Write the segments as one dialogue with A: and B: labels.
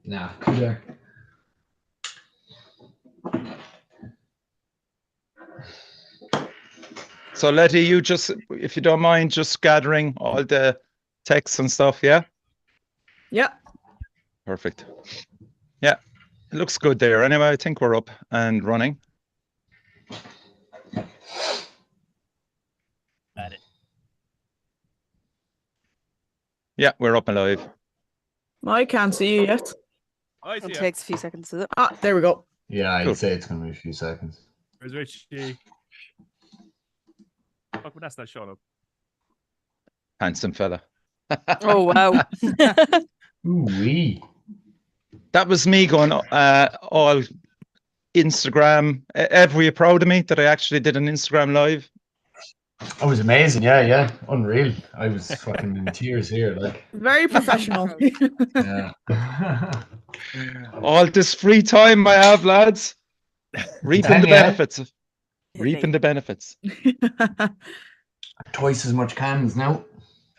A: Nah, cool.
B: So Letty, you just, if you don't mind, just gathering all the texts and stuff, yeah?
C: Yeah.
B: Perfect. Yeah, it looks good there. Anyway, I think we're up and running.
D: Got it.
B: Yeah, we're up and live.
C: I can't see you yet.
D: I see
E: It
D: ya.
E: takes a few seconds, does it?
C: Ah, there we go.
A: Yeah, I'd
B: Cool.
A: say it's going to be a few seconds.
D: Where's Richie? Fuck, but that's not showing up.
B: Handsome fella.
E: Oh, wow.
A: Ooh-wee.
B: That was me going all Instagram. Ev, were you proud of me that I actually did an Instagram live?
A: That was amazing. Yeah. Unreal. I was fucking in tears here. Like,
C: Very professional.
A: yeah.
B: All this free time I have, lads. Reaping the
A: Yeah.
B: benefits. Reaping the benefits.
A: Twice as much cans now.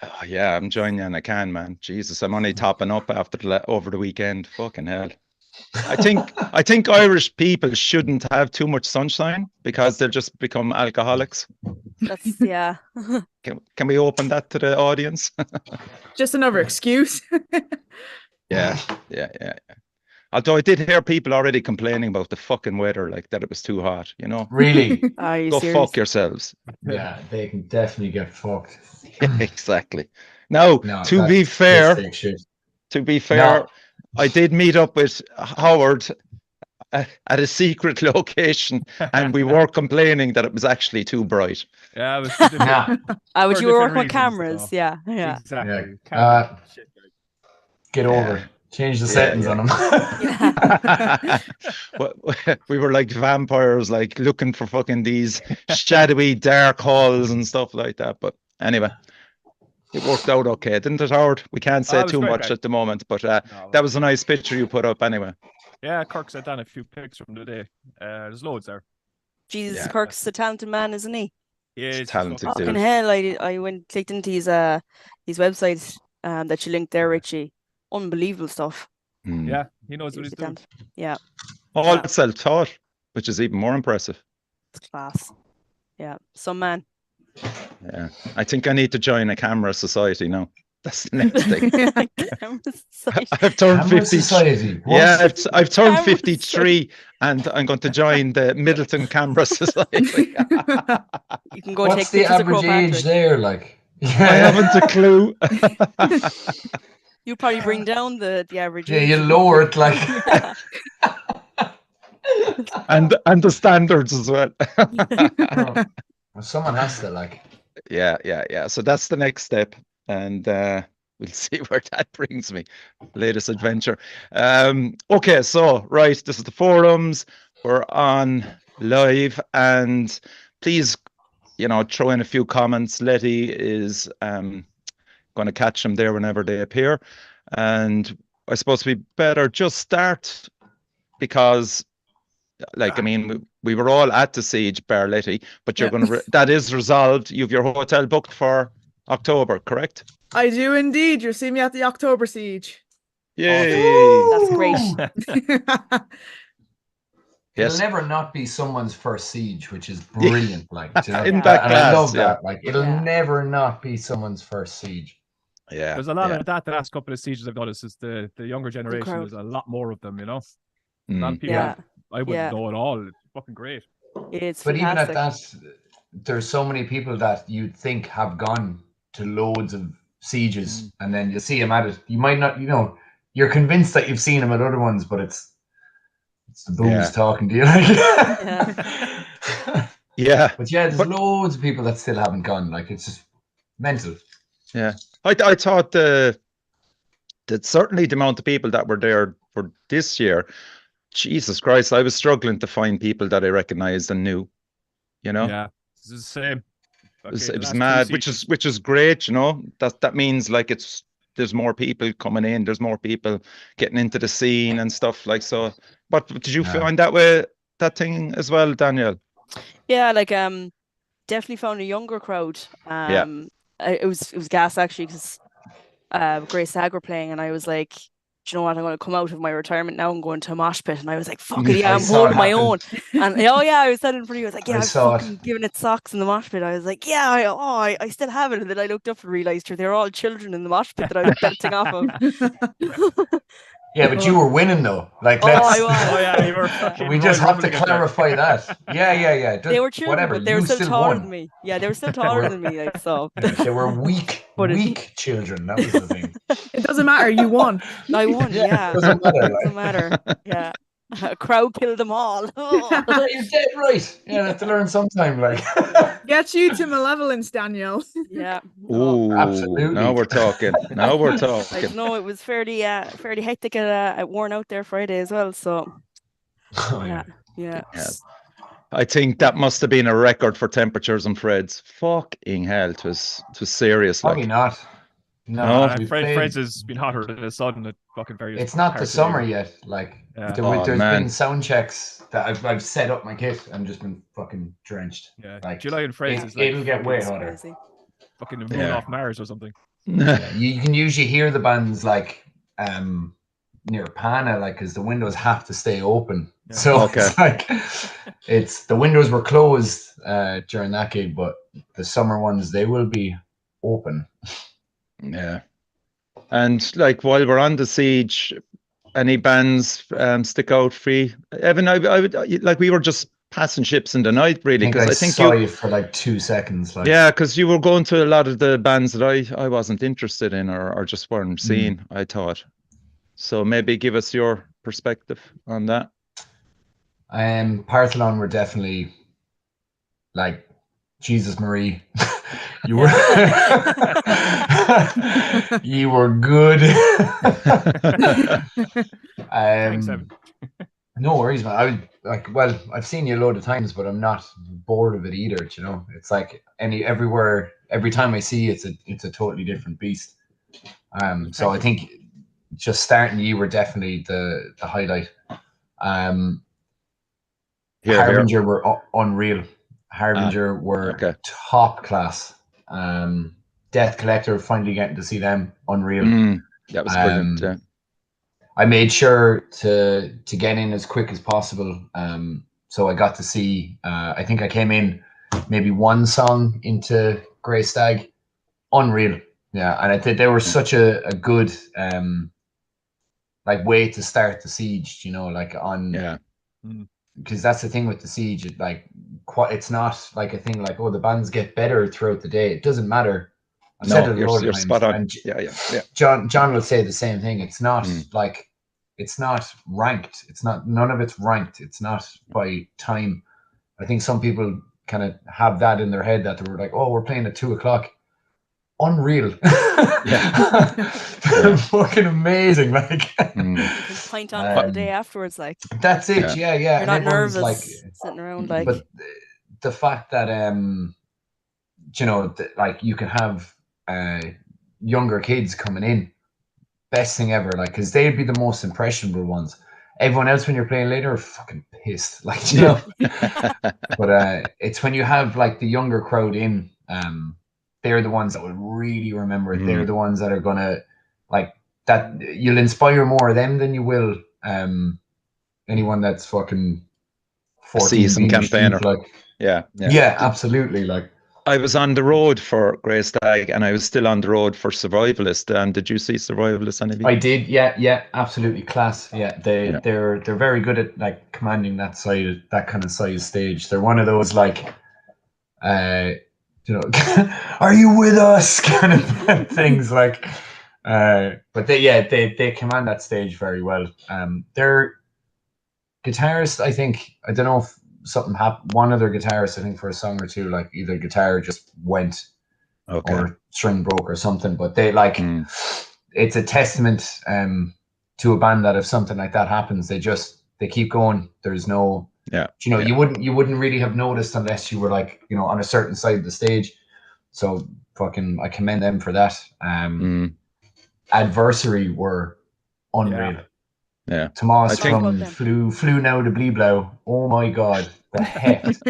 B: Oh, yeah, I'm joining you and I can, man. Jesus, I'm only topping up after over the weekend. Fucking hell. I think Irish people shouldn't have too much sunshine because they'll just become alcoholics.
E: That's, yeah.
B: Can we open that to the audience?
C: Just another excuse.
B: Yeah. Although I did hear people already complaining about the fucking weather, like that it was too hot, you know?
A: Really?
E: Are you
B: Go
E: serious?
B: fuck yourselves.
A: Yeah, they can definitely get fucked.
B: Exactly. Now,
A: No,
B: to be
A: that's
B: fair,
A: piss-take shit.
B: I did meet up with Howard at a secret location, and we were complaining that it was actually too bright.
D: Yeah, it was
A: Nah,
E: Would
D: for
E: you work
D: different
E: with
D: reasons,
E: cameras?
D: so.
E: Yeah. Yeah.
D: Exactly.
A: Yeah.
D: Camera shit, like.
A: get over it. Change the settings on them.
E: Yeah.
B: Well, we were like vampires, like looking for fucking these shadowy dark halls and stuff like that. But anyway, it worked out okay, didn't it, Howard? We can't say
D: it was
B: too
D: great,
B: much
D: guys.
B: at the moment, but
D: No,
B: that was a nice picture you put up anyway.
D: Yeah, Kirk sent down a few pics from the day. There's loads there.
E: Jesus,
B: Yeah.
E: Kirk's a talented man, isn't he?
D: Yeah,
B: It's
D: it's
B: talented
D: fucking-
B: dude.
E: Fucking hell, I went clicked into his website that you linked there, Richie. Unbelievable stuff.
B: Mm.
D: Yeah, he knows what he's
E: Seriously
D: doing.
E: talented. Yeah,
B: All
E: Yeah.
B: self-taught, which is even more impressive.
E: it's class. Yeah, some man.
B: Yeah, I think I need to join a camera society now. That's the next thing.
E: Camera society.
B: I've turned
A: Camera
B: 50.
A: Society. What?
B: Yeah, I've turned
E: Camera
B: 53 and I'm going to join the Middleton Camera Society.
E: You can go
A: What's
E: take
A: the
E: pictures of
A: average age
E: Patrick.
A: there? Like,
B: I haven't a clue.
E: You probably bring down the average
A: yeah,
E: age.
A: you lower it like.
E: Yeah.
B: and the standards as well.
A: Well, someone has to like.
B: Yeah. So that's the next step. And we'll see where that brings me. Latest adventure. Okay, so right, this is the forums. We're on live, and please, throw in a few comments. Letty is going to catch them there whenever they appear. And I suppose we better just start because, like, I mean, we were all at the siege, bar Letty, but you're
C: Yeah.
B: going to, that is resolved. You've your hotel booked for October, correct?
C: I do indeed. You'll see me at the October Siege.
B: Yay!
E: That's great.
B: Yes.
A: It'll never not be someone's first siege, which is brilliant. Like, do you know?
B: In
E: Yeah.
B: that
A: And I love
B: class, yeah.
A: that. Like, it'll
E: Yeah.
A: never not be someone's first siege.
B: Yeah.
D: There's a lot
B: yeah.
D: of that the last couple of sieges I've noticed is the younger generation.
E: crowd.
D: There's a lot more of them, you know. A lot
B: Mm.
D: of people
E: Yeah.
D: I wouldn't
E: Yeah.
D: know at all. It's fucking great.
E: It's
A: But even at
E: fantastic.
A: that, there's so many people that you'd think have gone to loads of sieges, and then you see them at it. You might not, you're convinced that you've seen them at other ones, but it's the booze
B: Yeah.
A: talking to you.
B: Yeah.
A: But yeah, there's
B: But-
A: loads of people that still haven't gone. Like, it's just mental.
B: Yeah. I thought that certainly the amount of people that were there for this year, Jesus Christ, I was struggling to find people that I recognized and knew.
D: Yeah, it's the same.
B: It was,
D: Okay,
B: it
D: the
B: was
D: last two
B: mad,
D: sieges-
B: which is great, that means like there's more people coming in, there's more people getting into the scene and stuff like so. But did you
A: Yeah.
B: find that thing as well, Daniel?
E: Yeah, like definitely found a younger crowd. It was gas actually because Grace Hag were playing, and I was like, you know what, I'm going to come out of my retirement now and go into a mosh pit. And I was like, fuck it,
A: I
E: yeah, I'm
A: saw it
E: holding my
A: happen.
E: own. And oh yeah, I was telling for you, I was like, yeah,
A: I
E: I was
A: saw it.
E: fucking giving it socks in the mosh pit. I was like, yeah, I still have it. And then I looked up and realised they were all children in the mosh pit that I was belting off of.
A: Yeah, but you were winning though. Like,
E: Oh,
A: let's.
E: I was.
D: Oh yeah, you were
E: Yeah.
D: fucking.
A: We just
D: Royal
A: have to
D: Rumble again there.
A: clarify that. Yeah.
E: They were children,
A: Whatever.
E: but they were
A: You
E: still
A: still
E: taller
A: won.
E: than me. Yeah, they were still taller than me. Like, so
A: They were weak
E: But it-
A: children. That was the thing.
C: It doesn't matter. You won.
E: I won. Yeah,
A: Doesn't matter.
E: doesn't matter. Yeah, a crowd killed them all.
A: Like. You're dead right. Yeah, I have to learn sometime. Like.
C: Get you to malevolence, Danielle.
E: Yeah. Oh,
B: Ooh,
A: Absolutely.
B: now we're talking. Now we're
E: I
B: talking.
E: don't know. It was fairly hectic at Worn Out there Friday as well. So
A: Oh,
E: yeah.
B: Yeah. I think that must have been a record for temperatures and Fred's. Fucking hell, it was serious.
A: Probably
B: Like,
A: not.
B: No.
A: we
D: Fred's
A: played-
D: has been hotter than the sun at fucking various.
A: It's not the
D: parts of
A: summer
D: year.
A: yet. Like,
D: Yeah.
A: there's
B: man.
A: been sound checks that I've set up my kit and just been fucking drenched.
D: Yeah,
A: Like,
D: July and Fred's is like
A: it'll get way hotter.
E: Crazy.
D: fucking a moon
B: Yeah.
D: off Mars or something.
A: Yeah, you can usually hear the bands like near Pana, like, because the windows have to stay open.
D: Yeah.
A: So
B: Okay.
A: it's like the windows were closed during that gig, but the summer ones they will be open.
B: Yeah. And like, while we're on the Siege, any bands stick out for you? Evan, I would like, we were just passing ships in the night, really, because I think
A: saw
B: you,
A: you for like 2 seconds. Like,
B: yeah, because you were going to a lot of the bands that I wasn't interested in or just weren't
A: Hmm.
B: seeing, I thought. So maybe give us your perspective on that.
A: Partholon were definitely like Jesus Marie. You were you were good.
D: Thanks, Evan.
A: No worries, man. I would like. Well, I've seen you a load of times, but I'm not bored of it either. You know, it's like everywhere. Every time I see you, it's a totally different beast. So I think just starting you were definitely the highlight.
B: Here.
A: Harbinger were unreal. Harbinger were
B: okay.
A: top class. Death Collector, finally getting to see them, unreal.
B: That was brilliant. Yeah.
A: I made sure to get in as quick as possible. So I got to see. I think I came in maybe one song into Grey Stag. Unreal, yeah. And I think they were such a good like way to start the Siege. You know, like on
B: Yeah.
A: Because that's the thing with the Siege. It's not like a thing like, oh, the bands get better throughout the day. It doesn't matter. I've said it a lot of
B: you're
A: times,
B: spot on.
A: and
B: Yeah.
A: John will say the same thing. It's not like, it's not ranked. None of it's ranked. It's not by time. I think some people kind of have that in their head that they were like, oh, we're playing at 2:00. Unreal. Fucking amazing. Like,
E: You can pint on for the day afterwards, like.
A: That's it. Yeah.
E: You're
A: And
E: not
A: everyone's
E: nervous sitting around, like.
A: But the fact that you know, like, you can have younger kids coming in, best thing ever. Like, because they'd be the most impressionable ones. Everyone else, when you're playing later, are fucking pissed. Like, you know. But it's when you have like the younger crowd in, they're the ones that will really remember it. They're the ones that are gonna, like, that you'll inspire more of them than you will anyone that's fucking 14
B: seasoned
A: being
B: campaigner.
A: like.
B: Yeah.
A: Yeah, absolutely. Like,
B: I was on the road for Grey Stag, and I was still on the road for Survivalist. And did you see Survivalist, any of you?
A: I did. Yeah, absolutely class. Yeah, they're very good at like commanding that kind of size stage. They're one of those like, you know, are you with us kind of things, like. But they command that stage very well. Their guitarist, I think, I don't know if something happened. One of their guitarists, I think, for a song or two, like, either guitar just went or string broke or something. But they like, it's a testament to a band that if something like that happens, they keep going. There's no, you know, you wouldn't really have noticed unless you were like, you know, on a certain side of the stage. So fucking, I commend them for that. Adversary were unreal.
B: Yeah.
A: Tomas from flew now to Bleeblow. Oh my god, the heft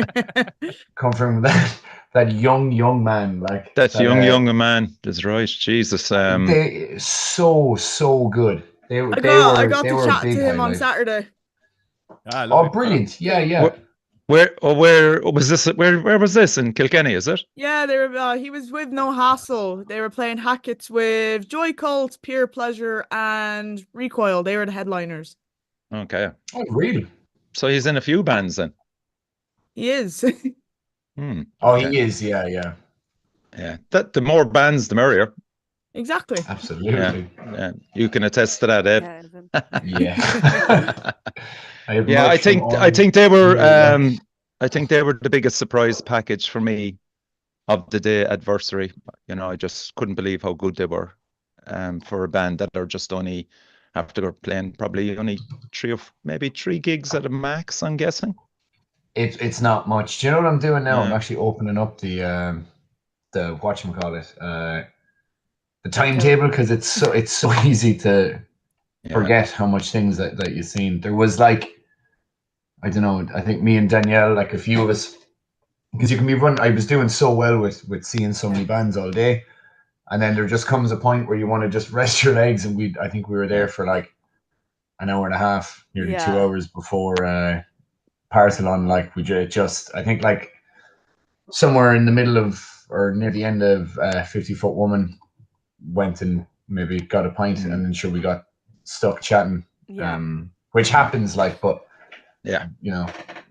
A: come from that young man, like
B: that young man. That's right. Jesus.
A: They so good. They
C: I
A: were
C: got
A: they
C: to
A: were a
C: chat
A: big
C: to him on
A: highlight.
C: Saturday.
D: Ah,
A: Oh,
D: lovely.
A: brilliant! Yeah,
C: Cool.
A: yeah.
B: Where was this? Where was this in Kilkenny? Is it?
C: Yeah, they were. He was with No Hassle. They were playing Hackett's with Joy Cult, Pure Pleasure, and Recoil. They were the headliners.
B: Okay,
A: Oh, really?
B: so he's in a few bands then.
C: He is.
A: Oh,
B: Okay.
A: he is. Yeah, yeah.
B: Yeah, that the more bands, the merrier.
C: Exactly.
A: Absolutely.
B: Yeah, you can attest to that, Ed.
E: Yeah, Evan.
A: Yeah. I have
B: Yeah,
A: much from
B: I think they were
A: yeah.
B: I think they were the biggest surprise package for me of the day adversary. You know, I just couldn't believe how good they were for a band that are just only after playing probably only maybe three gigs at a max, I'm guessing.
A: It's not much. Do you know what I'm doing now? I'm
B: Yeah.
A: actually opening up the whatchamacallit, the
E: Timetable.
A: timetable, because it's so easy to
B: Yeah.
A: forget how much things that you've seen. There was like, I don't know, I think me and Danielle, like a few of us, because you can be run. I was doing so well with seeing so many bands all day, and then there just comes a point where you want to just rest your legs, and I think we were there for like an hour and a half, nearly 2
E: Yeah.
A: hours before Partholon. Like we just, I think like somewhere in the middle of or near the end of 50 Foot Woman went and maybe got a pint, and then sure we got stuck chatting.
E: Yeah.
A: Which happens, like, but
B: Yeah.
A: you know,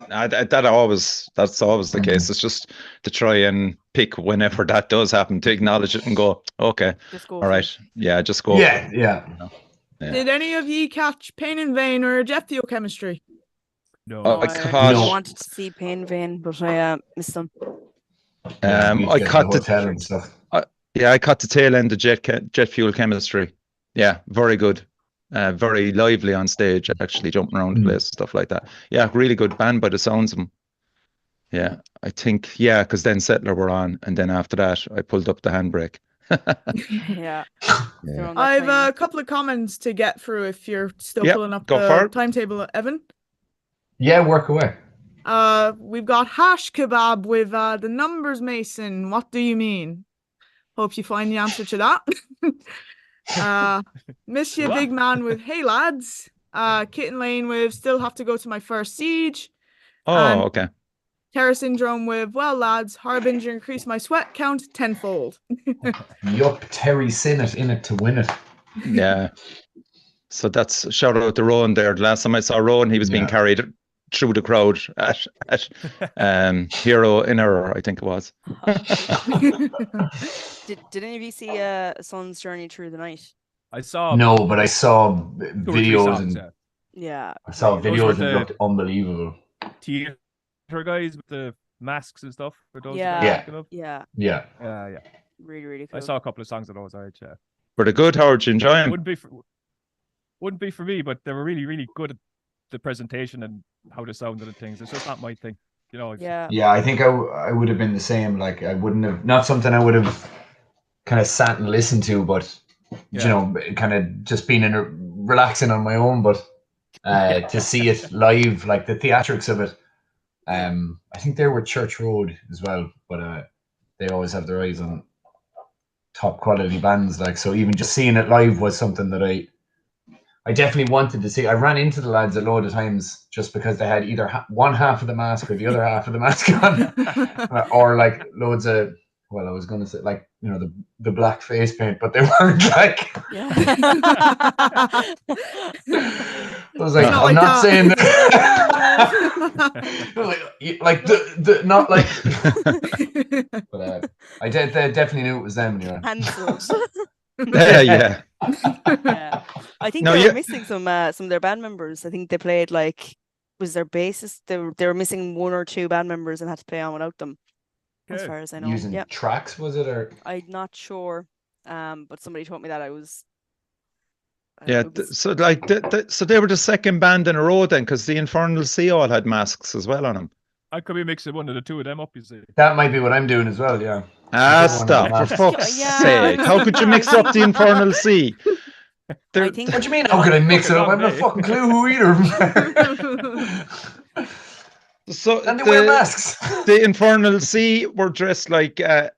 B: that's always the case. It's just to try and pick whenever that does happen to acknowledge it and go, okay,
E: Just go
B: all
E: for
B: right,
E: it.
B: yeah, just go.
A: yeah,
B: for it,
A: yeah.
B: you know? Yeah.
C: Did any of you catch Pain in Vain or Jet Fuel Chemistry?
D: No.
E: No,
B: I
E: I
B: caught.
E: really wanted to see Pain Vein, but I missed them.
A: Yeah, we
B: I
A: get
B: caught
A: the hotel and stuff.
B: I caught the tail end of jet fuel chemistry. Yeah, very good. Very lively on stage, actually jumping around the place, stuff like that. Yeah, really good band by the sounds of them. Yeah, I think, because then Settler were on, and then after that, I pulled up the handbrake.
E: Yeah. They're on that
C: I've
E: train.
C: a couple of comments to get through if you're still
B: Yep,
C: pulling up
B: go
C: the
B: for it.
C: timetable, Evan.
A: Yeah, work away.
C: We've got Hash Kebab with the numbers Mason. What do you mean? Hope you find the answer to that. Miss You Big Man with Hey Lads. Kitten Lane with Still Have to Go to My First Siege.
B: Oh,
C: And
B: okay.
C: Terror Syndrome with Well Lads, Harbinger increase my sweat count tenfold.
A: Yup, Terry Sinnott in it to win it.
B: Yeah. So that's shout out to Rowan there. The last time I saw Rowan, he was being carried through the crowd at Hero in Error, I think it was.
E: Did any of you see Sun's Journey Through the Night?
D: I saw
A: No, but I saw
D: 2 or 3
A: videos
D: songs,
A: and
E: Yeah.
A: I saw
E: really
A: videos
D: were
A: and
D: the-
A: it looked unbelievable.
D: theater guys with the masks and stuff. For those
E: Yeah.
A: Yeah.
E: Yeah.
A: Yeah.
D: Yeah.
E: Really, really cool.
D: I saw a couple of songs of those. Alright, yeah.
B: Were they good? How did you enjoy them?
D: Wouldn't be for me, but they were really, really good at the presentation and how they sounded and things. It's just not my thing, you know.
E: Yeah.
A: Yeah, I think I would have been the same. Like I wouldn't have, not something I would have kind of sat and listened to, but you know, kind of just being relaxing on my own. But to see it live, like the theatrics of it, I think they were Church Road as well, but they always have their eyes on top quality bands. Like, so even just seeing it live was something that I definitely wanted to see. I ran into the lads a load of times just because they had either one half of the mask or the other half of the mask on, or like loads of. Well, I was going to say like, you know, the black face paint, but they weren't like.
E: Yeah.
A: I was like,
C: Not
A: I'm
C: like
A: not
C: that.
A: saying that. like the not like. But I definitely knew it was them. You know.
E: Cancelled.
B: Yeah.
E: Yeah. I think
B: No,
E: they
B: yeah.
E: were missing some of their band members. I think they played like was their bassist. They were missing 1 or 2 band members and had to play on without them. As
D: Okay.
E: far as I know.
A: Using
E: Yeah.
A: tracks, was it, or?
E: I'm not sure. But somebody told me that I was.
B: Yeah,
E: it was-
B: so like, so they were the second band in a row then, because the Infernal Sea all had masks as well on them.
D: I could be mixing one of the two of them up, you see.
A: That might be what I'm doing as well. Yeah.
B: Ah,
A: I did one of
B: stop,
A: the
B: for
A: masks.
B: fuck's
E: Yeah,
B: sake. How could you mix up the Infernal Sea?
E: I think
A: What do you mean? How could I mix it up? I have no
D: Fucking
A: fucking clue who either of them.
B: So
A: And they wear masks.
B: the Infernal Sea were dressed like, oh,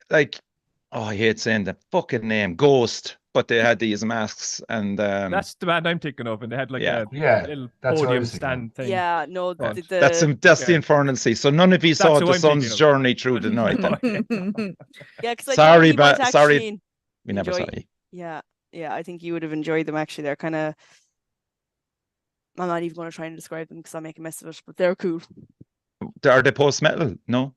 B: I hate saying the fucking name, Ghost, but they had these masks and
D: That's the band I'm thinking of, and they had like
B: Yeah.
D: a
A: Yeah,
D: little
A: that's what I
D: podium
A: was thinking.
D: stand thing.
E: Yeah, no,
D: Front.
B: that's the
D: Okay.
B: Infernal Sea. So none of you
D: That's
B: saw
D: who
B: the
D: I'm thinking
B: sun's
D: of.
B: journey through the night. Then.
E: yeah, because I
B: Sorry,
E: think you might
B: but sorry,
E: actually
B: we never saw
E: enjoy.
B: you.
E: Yeah, yeah, I think you would have enjoyed them. Actually, they're kind of. I'm not even going to try and describe them because I'll make a mess of it. But they're cool.
B: Are they post metal? No.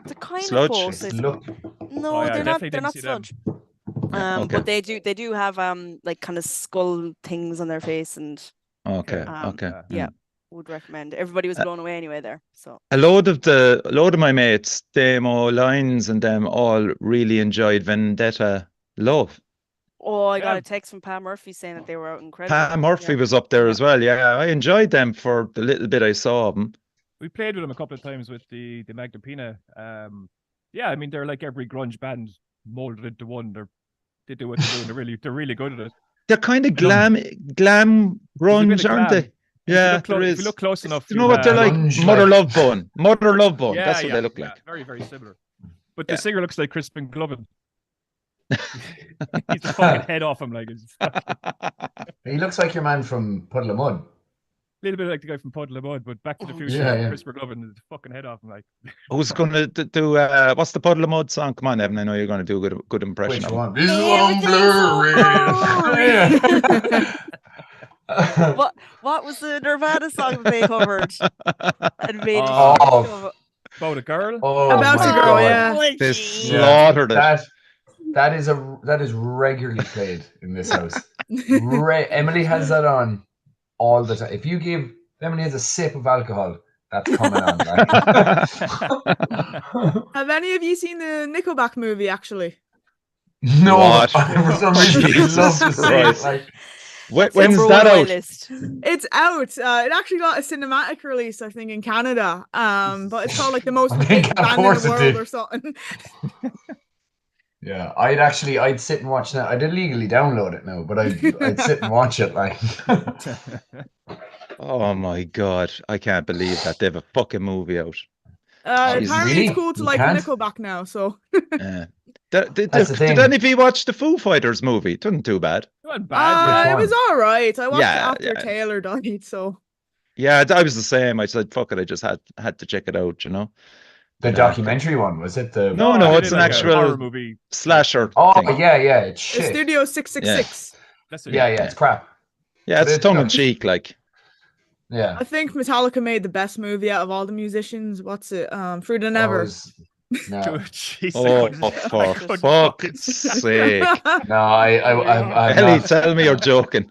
E: They're kind
B: Sludge?
E: of post.
A: It's look,
E: No,
D: Oh, yeah, I
E: they're not.
D: definitely
E: They're
D: didn't
E: not
D: see them.
E: sludge.
B: Yeah, okay.
E: But they do have like kind of skull things on their face, and
B: Okay.
D: Okay.
B: Okay.
E: yeah, would recommend. Everybody was blown away anyway there. So
B: A load of my mates, Damo, Lines, and them all really enjoyed Vendetta Love.
E: oh, I got
D: Yeah.
E: a text from Pam Murphy saying that they were incredible.
B: Pam Murphy
E: Yeah.
B: was up there
D: Yeah.
B: as well. Yeah, I enjoyed them for the little bit I saw of them.
D: We played with them a couple of times with the Magna Pina. Yeah, I mean they're like every grunge band molded into one. They do what they do, and they're really good at it.
B: They're kind of
D: You know,
B: glam
D: There's a bit
B: grunge,
D: of
B: aren't
D: glam.
B: they? Yeah, there
D: If you
B: is.
D: look close enough,
B: You know what they're like?
A: Grunge,
B: Mother
A: like-
B: Love Bone. Mother Love Bone.
D: Yeah,
B: That's what
D: yeah,
B: they look
D: yeah,
B: like.
D: very, very similar. But
B: Yeah.
D: the singer looks like Crispin Glover. He's the fucking head off him, like it's
A: he looks like your man from Puddle of Mud.
D: little bit like the guy from Puddle of Mud, but Back to the Future,
A: Yeah, yeah.
D: Crispin Glover, and the fucking head off him, like.
B: Who's going to do what's the Puddle of Mud song? Come on, Evan. I know you're going to do a good impression
A: Which
B: of him.
A: one? This one blurry.
E: What was the Nirvana song that they covered and made a
D: Oh.
E: huge of it?
D: About a girl.
A: Oh
C: About
A: my
C: a girl,
A: God.
C: yeah.
E: Oh,
B: They
E: gee.
B: slaughtered it.
A: That is regularly played in this house. Emily has that on all the time. If you give Emily has a sip of alcohol, that's coming on.
C: Have any of you seen the Nickelback movie? Actually,
A: No,
B: What?
A: for some reason I
B: Jesus
A: love to see it.
B: Christ.
A: Like,
E: That's
B: When's
E: number
B: that
E: one on my
B: out?
E: list.
C: it's out. It actually got a cinematic release, I think, in Canada. But it's called like the most
A: I think,
C: hated
A: of
C: band in
A: course
C: the
A: it
C: world
A: did.
C: or something.
A: yeah, I'd sit and watch that. I'd illegally download it now, but I'd sit and watch it. Like,
B: Oh my God. I can't believe that. They have a fucking movie out. Jesus.
C: Apparently,
A: Really?
C: it's cool to
A: You
C: like
A: can't?
C: Nickelback now. So
B: Yeah. Did
A: That's the thing.
B: any of you watch the Foo Fighters movie? It wasn't too bad.
D: It wasn't bad.
A: Which
C: it was
A: one?
C: all right. I watched
B: Yeah,
C: it after
B: yeah.
C: Taylor died. So
B: Yeah, I was the same. I said, fuck it. I just had to check it out, you know?
A: the
B: But,
A: documentary one, was it? The
B: No,
D: they
B: it's
D: did
B: an
D: like a
B: actual
D: horror movie.
B: slasher
A: Oh
B: thing.
A: yeah, it's
C: the
A: shit.
C: Studio 666.
D: That's it.
A: Yeah, it's crap.
B: Yeah, it's
A: But
B: tongue in cheek, like.
A: Yeah.
C: I think Metallica made the best movie out of all the musicians. What's it? Fruit and Ever.
A: No,
D: Jeez,
B: Oh,
D: I
B: for
D: couldn't
B: fuck's sake.
A: no, I'm
B: Ellie,
A: not.
B: tell me you're joking.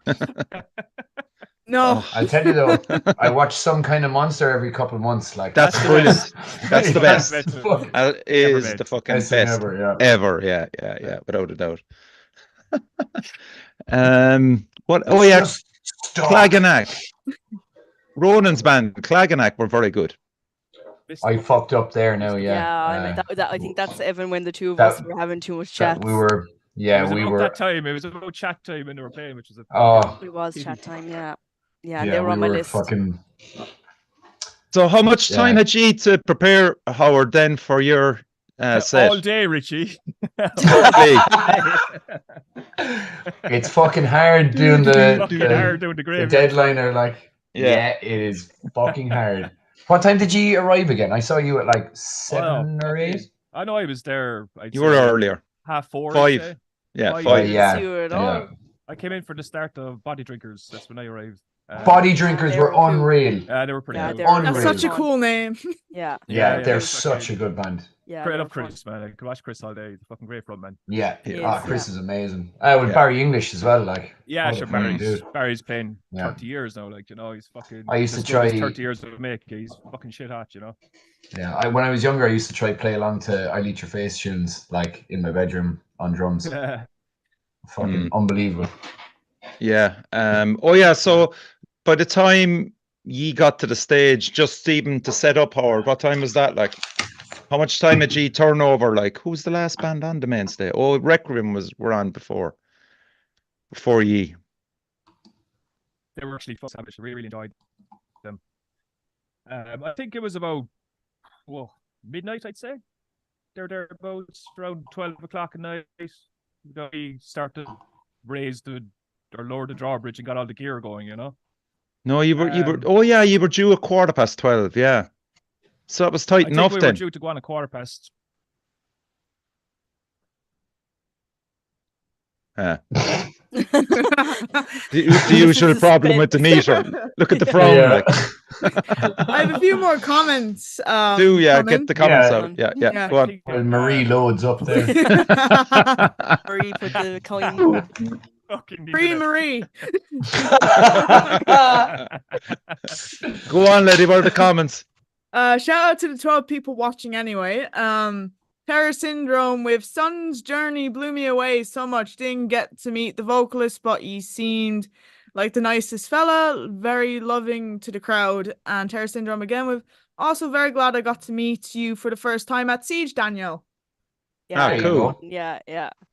C: No,
B: Oh.
A: I'll tell you though, I watch Some Kind of Monster every couple of months. Like
B: That's
D: the
B: brilliant.
D: best.
B: That's the
A: That's
B: best.
A: the fuck-
B: Is
D: made.
B: the fucking
A: best thing
B: best
A: ever, yeah.
B: ever. Yeah, without a doubt. What? Oh yeah,
A: Just stop.
B: Claganack. Ronan's band, Claganack, were very good.
A: I fucked up there now,
E: Yeah,
A: yeah.
E: I think that's Evan when the two of
A: that-
E: us were having too much chat.
A: We were,
D: It was
A: we
D: about
A: were.
D: that time. It was about chat time when they were playing, which was a
A: Oh,
E: It was chat time, yeah. Yeah,
A: yeah,
E: they were
A: we
E: on my
A: were
E: list.
A: fucking.
B: So how much time
A: Yeah.
B: had you to prepare, Howard, then for your set?
D: all day, Richie.
B: Hey,
A: It's fucking hard doing the
D: Fucking
A: the,
D: hard doing the
A: the
D: graveyard.
A: deadline. Are like,
B: Yeah.
A: yeah, it is fucking hard. What time did you arrive again? I saw you at like 7 or 8.
D: I know I was there. I'd
B: you were
D: say
B: earlier.
D: 4:30.
B: 5.
D: I'd say.
B: Yeah,
D: Five.
B: 5.
A: yeah,
E: You were at
A: yeah.
E: all.
D: I came in for the start of Body Drinkers. That's when I arrived.
A: Body drinkers
E: they
A: were
E: were cool.
A: unreal.
D: They were pretty
E: Yeah,
D: cool.
E: they were
A: Unreal.
C: that's such a
E: fun.
C: cool name.
E: Yeah,
A: Yeah,
D: yeah,
A: they're
D: yeah.
A: such a good band.
E: yeah.
D: I
E: they
D: love
E: were fun.
D: Chris, man. I could watch Chris all day. He's a fucking great front man.
A: Yeah,
B: He
A: Chris
E: is,
A: is amazing. With
B: Yeah.
A: Barry English as well. Like,
D: Yeah,
A: what a
D: sure.
A: fucking dude.
D: Barry's playing
A: Yeah.
D: 30 years now. Like, you know, he's fucking.
A: I used to
D: as good as
A: try-
D: 30 years of make. He's fucking shit hot, you know.
A: Yeah, when I was younger, I used to try play along to "I Eat Your Face" tunes, like in my bedroom on drums. Fucking unbelievable.
B: Yeah. Oh yeah. So by the time ye got to the stage, just even to set up, Howard, what time was that? Like, how much time had ye turnover? Like, who's the last band on the mainstay? Oh, Requiem were on before ye.
D: They were actually fucking savage. I really, really enjoyed them. I think it was about midnight, I'd say. They're about around 12 o'clock at night. We started raised or lowered the drawbridge and got all the gear going, you know.
B: No, you were you were due 12:15, yeah. So it was tight
D: I
B: enough
D: think we were
B: then.
D: due to go on 15:15.
B: The usual problem with the meter. Look at the frown.
A: Yeah.
B: Like.
C: I have a few more comments.
B: Get
C: coming.
B: the comments
A: Yeah.
B: out. Yeah,
C: Yeah.
B: go on.
A: Well, Marie loads up there.
E: Marie put the coin.
D: Fucking
C: Free
D: internet.
C: Marie.
B: Go on, lady. What are the comments?
C: Shout out to the 12 people watching anyway. Terror Syndrome with Sun's Journey blew me away so much. Didn't get to meet the vocalist, but he seemed like the nicest fella, very loving to the crowd. And Terror Syndrome again with also very glad I got to meet you for the first time at Siege, Daniel.
E: Yeah,
A: There you
B: cool.
A: go.
E: yeah.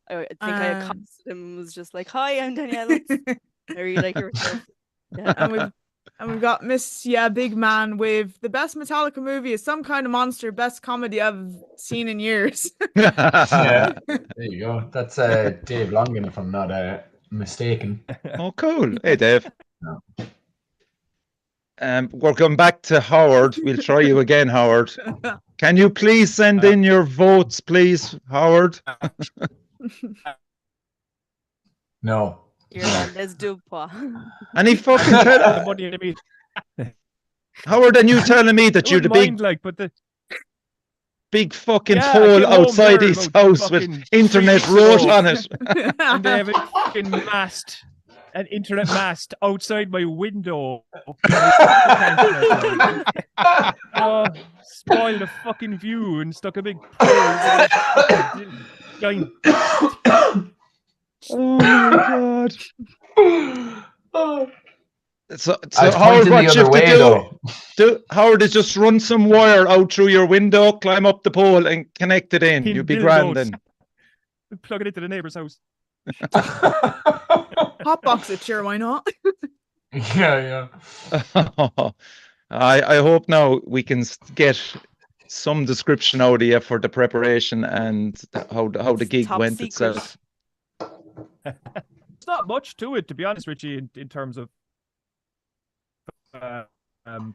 E: I think I accosted him and was just like, "Hi, I'm Danielle. I really like your stuff." Yeah.
C: And we've got Miss Big Man with the best Metallica movie is Some Kind of Monster, best comedy I've seen in years.
A: Yeah, there you go. That's Dave Longan, if I'm not mistaken.
B: Oh, cool. Hey, Dave.
A: No.
B: We're going back to Howard. We'll try you again, Howard. Can you please send in your votes, please, Howard?
A: No.
E: Irlandez Dubois.
B: Any fucking
D: The money in the meter.
B: Howard, and you telling me that
D: I
B: you're the
D: wouldn't
B: big,
D: mind, like, but the
B: big fucking
D: Yeah, I
B: pole
D: came home
B: outside
D: there
B: his
D: about
B: house with
D: fucking
B: internet
D: 3 weeks
B: wrote
D: ago.
B: on it?
D: and they have a fucking mast, an internet mast outside my window. Spoiled the fucking view and stuck a big pole. Giant.
B: Oh my god. So
A: I was
B: Howard,
A: pointing
B: what
A: the
B: you
A: other
B: have to
A: way,
B: do,
A: though.
B: Howard, is just run some wire out through your window, climb up the pole and connect it in.
D: Pin
B: You'll be
D: dildos.
B: grand then.
D: Plug it into the neighbor's house.
C: Hotbox it, sure, why not?
A: Yeah.
B: I hope now we can get some description out of you for the preparation and how the gig
E: Top
B: went
E: secret.
B: itself.
D: It's not much to it, to be honest, Richie, in terms of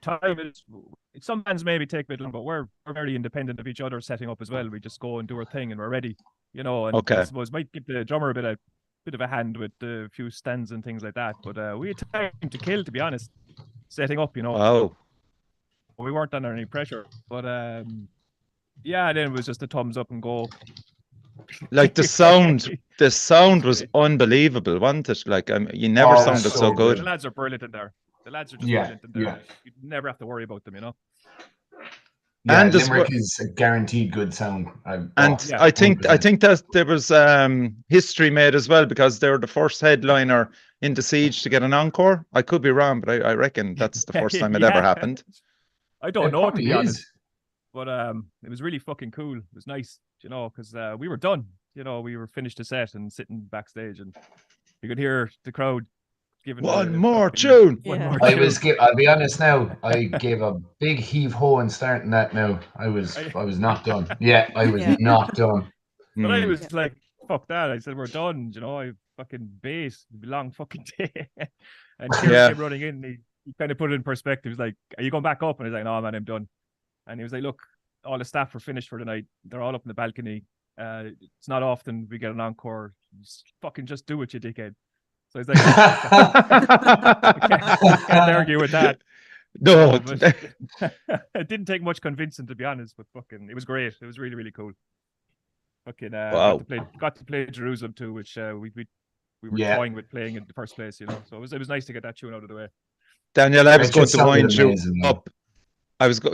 D: time. Some bands maybe take a bit long, but we're very independent of each other setting up as well. We just go and do our thing and we're ready, you know. And
B: Okay.
D: I suppose might give the drummer a bit of a hand with a few stands and things like that. But we had time to kill, to be honest, setting up, you know.
B: Wow.
D: We weren't under any pressure, but yeah, then it was just a thumbs up and go.
B: Like the sound was unbelievable, wasn't it? Like you never
A: Oh,
B: sounded
A: so
B: so
D: The
B: good.
D: lads are brilliant in there. The lads are just
A: Yeah,
D: brilliant in there.
A: yeah.
D: You never have to worry about them, you know.
A: Yeah,
B: And the
A: Limerick is a guaranteed good sound.
B: And
D: Yeah,
B: I think
A: 100%.
B: that there was history made as well because they were the first headliner in the Siege to get an encore. I could be wrong, but I reckon that's the first time it ever
D: Yeah.
B: happened.
D: I don't
A: It
D: know, to
A: probably
D: be honest.
A: is.
D: But it was really fucking cool. It was nice, you know, because we were done. You know, we were finished the set and sitting backstage, and you could hear the crowd giving
B: One
D: the
B: more
D: fucking-
B: tune.
D: one
E: Yeah.
D: more
A: I
D: tune.
A: was. I'll be honest now. I gave a big heave ho in starting that. Now I was not done. Yeah, I was
E: Yeah.
A: not done.
D: But I
B: Hmm.
D: was like, fuck that. I said, we're done. You know, I fucking bass. It'd be a long fucking day. And Kieran
B: Yeah.
D: came running in. He kind of put it in perspective. He's like, are you going back up? And he's like, no, man, I'm done. And he was like, look, all the staff are finished for the night. They're all up in the balcony. It's not often we get an encore. Just do it, you dickhead. So he's like, I can't argue with that.
B: No,
D: But it didn't take much convincing, to be honest, but fucking, it was great. It was really, really cool. Fucking,
B: Wow.
D: got to play Jerusalem too, which we were
A: Yeah.
D: toying with playing in the first place, you know. So it was nice to get that tune out of the way.
B: Daniel, I was
A: It
B: going
A: just
B: to
A: sounded
B: wind you
A: amazing, man.
B: up.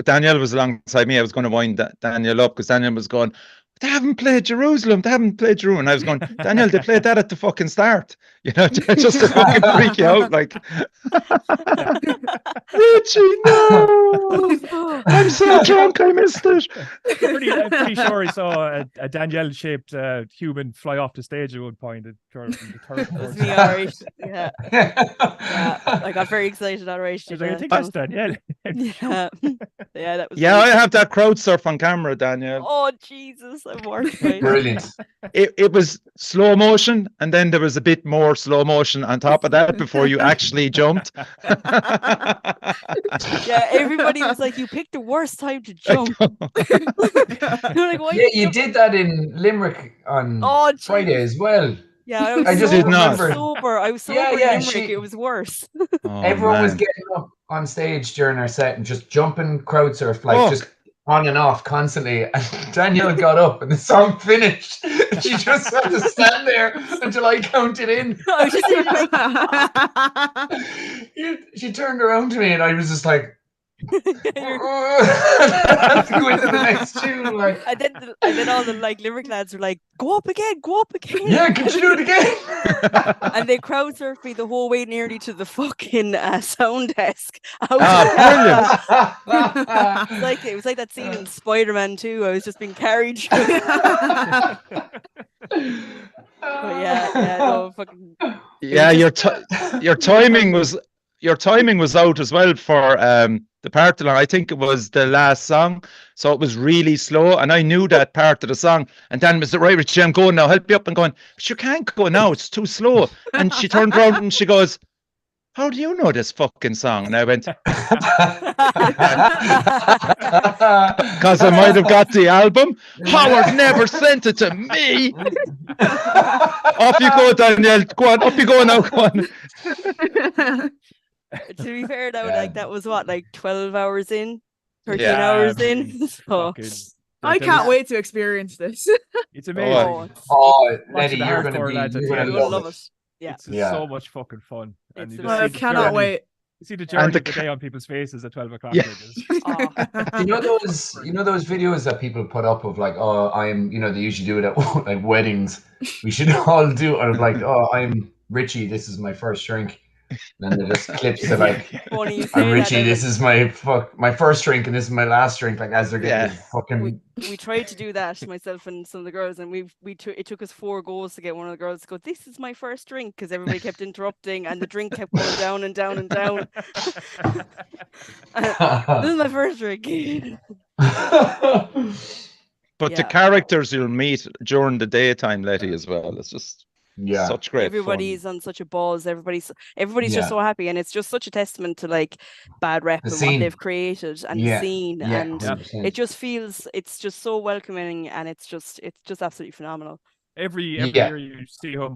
B: Daniel was alongside me. I was going to wind Daniel up because Daniel was going, they haven't played Jerusalem. They haven't played Jerusalem. And I was going, Daniel, they played that at the fucking start. You know, just to fucking freak you out. Like, Richie, no! I'm so drunk, I missed it.
D: I'm pretty sure I saw a Danielle-shaped human fly off the stage at one point. The third
E: It was
D: course.
E: me, alright. Yeah. Yeah. I got very excited, alright.
D: I was like, I think that's Danielle.
E: Yeah. Yeah, that was
B: Yeah, I
E: great.
B: have that crowd surf on camera, Daniel.
E: Oh Jesus, I'm mortified.
A: Brilliant.
B: It was slow motion, and then there was a bit more slow motion on top of that before you actually jumped.
E: Yeah, everybody was like, "You picked the worst time to jump." They're like, "Why
A: Yeah,
E: did
A: you did that in Limerick on
E: Oh,
A: Friday
E: Jesus.
A: as well.
E: Yeah, I was
A: I just
E: sober.
A: remembered.
E: Sober. I was
A: Yeah,
E: sober
A: yeah,
E: in Limerick.
A: she-
E: It was worse.
B: Oh,
A: Everyone was
B: man.
A: getting up on stage during our set and just jumping crowd surf, like
B: Oh.
A: just on and off constantly. And Danielle got up and the song finished. She just had to stand there until I counted in.
E: I was just in like,
A: She turned around to me and I was just like,
E: you're-
A: I have to go into the next tune. Like,
E: and then all the like Limerick lads were like, "Go up again, go up again."
A: yeah, could you do it again?
E: And they crowd surfed me the whole way nearly to the fucking sound desk.
B: Ah,
A: brilliant.
E: It was like that scene in Spider-Man 2. I was just being carried. But yeah, no, fucking.
B: Yeah, your timing was out as well for the part along. I think it was the last song, so it was really slow, and I knew that part of the song. And Dan was right, Richie, I'm going now. Help me up. And going, but you can't go now. It's too slow. And she turned around and she goes, "How do you know this fucking song?" And I went, "Because I might have got the album. Howard never sent it to me." Off you go, Danielle. Go on, up you go now. Go on.
E: To be fair, though,
A: Yeah.
E: like that was what, like 12 hours in, 13
B: Yeah.
E: hours in. So
D: Fucking-
C: I
D: there
C: can't
D: was-
C: wait to experience this.
D: It's amazing.
B: Oh,
A: Oh,
D: Watching
A: Letty,
D: the
A: you're gonna
D: hardcore
A: be,
D: lads at
A: you're
D: the
A: gonna
D: end.
E: you're gonna
A: love
E: love
A: it.
E: it. Yeah.
D: It's
A: Yeah.
D: so much fucking fun. And
E: It's
D: you
E: the
D: just
C: I
D: see the
C: cannot
D: journey-
C: wait.
D: You see the journey
B: the
D: of the day on people's faces at 12 o'clock.
B: Yeah.
D: like this.
E: Oh,
A: You know those videos that people put up of like, oh, I'm, they usually do it at like weddings. We should all do it of like, oh, I'm Richie. This is my first drink. And then they're just clips of like,
E: funny you say
A: I'm
E: that.
A: Richie.
E: Evan.
A: This is my first drink, and this is my last drink. Like as they're getting
B: Yeah.
A: fucking.
E: We tried to do that, myself and some of the girls, and it took us 4 goes to get one of the girls to go, "This is my first drink," because everybody kept interrupting and the drink kept going down and down and down. This is my first drink.
B: But the
E: Yeah.
B: characters you'll meet during the daytime, Letty, as well. It's just
A: Yeah.
B: such great
E: Everybody's on such a buzz. Everybody's just
A: Yeah.
E: so happy, and it's just such a testament to like Bad Rep
A: The
E: and
A: scene.
E: what they've created and
A: Yeah.
E: the scene,
A: Yeah.
E: and
A: 100%.
E: it just feels it's just so welcoming, and it's just absolutely phenomenal.
D: Every
A: Yeah.
D: year you see how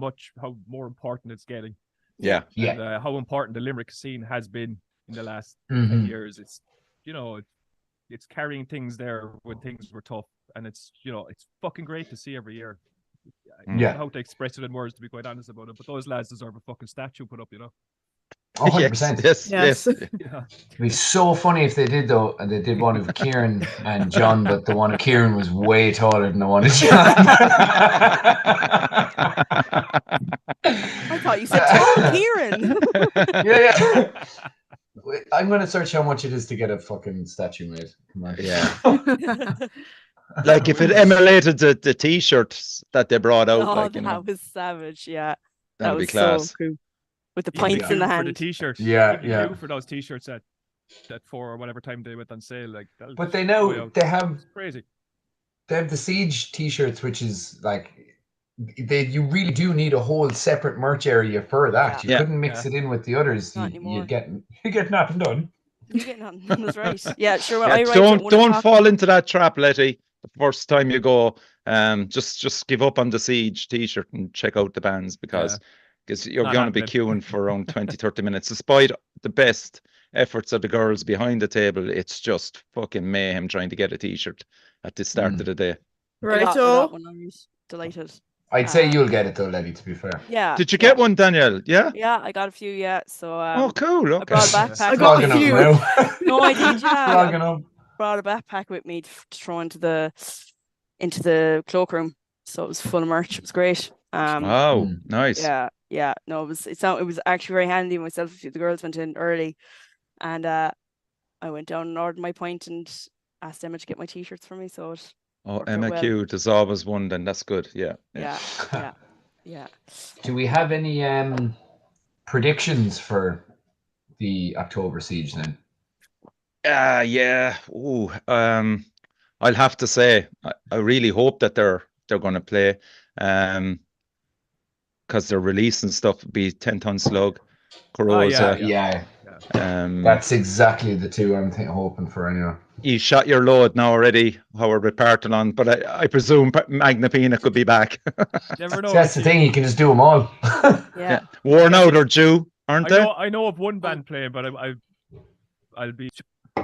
D: more important it's getting.
B: Yeah.
A: Yeah.
D: And how important the Limerick scene has been in the last
A: Mhm.
D: 10 years. It's, it's carrying things there when things were tough. And it's fucking great to see every year. I don't
A: Yeah.
D: know how to express it in words, to be quite honest about it. But those lads deserve a fucking statue put up,
A: 100%.
B: Yes.
C: Yes.
D: Yeah.
A: It'd be so funny if they did though, and they did one of Kieran and John, but the one of Kieran was way taller than the one of John.
E: I thought you said tall Kieran.
A: Yeah. Wait, I'm gonna search how much it is to get a fucking statue made. Come on.
B: Yeah. Like if it emulated the t-shirts that they brought out,
E: Oh,
B: like,
E: that was savage. Yeah, that
B: that'd be
E: was
B: class.
E: so cool. With the
D: Even
E: pints in the
D: queue for the
E: hand.
D: t-shirt.
A: Yeah,
D: Even
A: yeah.
D: queue for those t-shirts at 4 or whatever time they went on sale. Like,
A: But they
D: way
A: know
D: out.
A: they have
D: It's crazy.
A: the Siege t-shirts, which is like you really do need a whole separate merch area for that. You
B: Yeah.
A: couldn't mix it in with the others.
E: Not
A: You
E: anymore.
A: get nothing done.
E: You get nothing. That's right. Yeah, sure. Well,
B: Yeah,
E: I write at 1
B: don't
E: o'clock.
B: fall into that trap, Letty. The first time you go, just give up on the Siege t-shirt and check out the bands because you're
D: Not
B: going to be
D: happening.
B: queuing for around 20-30 minutes. Despite the best efforts of the girls behind the table, it's just fucking mayhem trying to get a t-shirt at the start of the day.
E: I got
C: Righto.
E: one. I was delighted.
A: I'd say you'll get it though, Letty, to be fair.
E: Yeah.
B: Did you get one, Danielle? Yeah?
E: Yeah, I got a few. Yeah. So
B: Oh, cool.
E: I
B: Okay.
E: brought a backpack.
C: I got a
A: Flogging up
C: few.
A: now.
E: No, I did. Yeah.
A: Flogging up.
E: Brought a backpack with me to throw into the cloakroom. So it was full of merch. It was great.
B: Oh, nice.
E: Yeah. No, it was actually very handy. Myself, a few of the girls went in early, and I went down and ordered my pint and asked Emma to get my t-shirts for me. So it
B: Oh,
E: worked out
B: Emma
E: well.
B: Q, there's always one, then that's good. Yeah.
E: Yeah.
A: Do we have any predictions for the October Siege then?
B: Yeah. Ooh, I'll have to say, I really hope that they're going to play, because they're releasing stuff. Be 10 Ton Slug, Corrosa.
A: Yeah,
B: Um,
A: that's exactly the two I'm hoping for anyway.
B: you shot your load now already, Howard, with Partalon, but I presume Magnapina could be back.
D: Never know.
A: So that's the thing, you can just do them all.
E: Yeah.
B: Worn out or due, aren't they?
D: I know of one band playing, but I'll be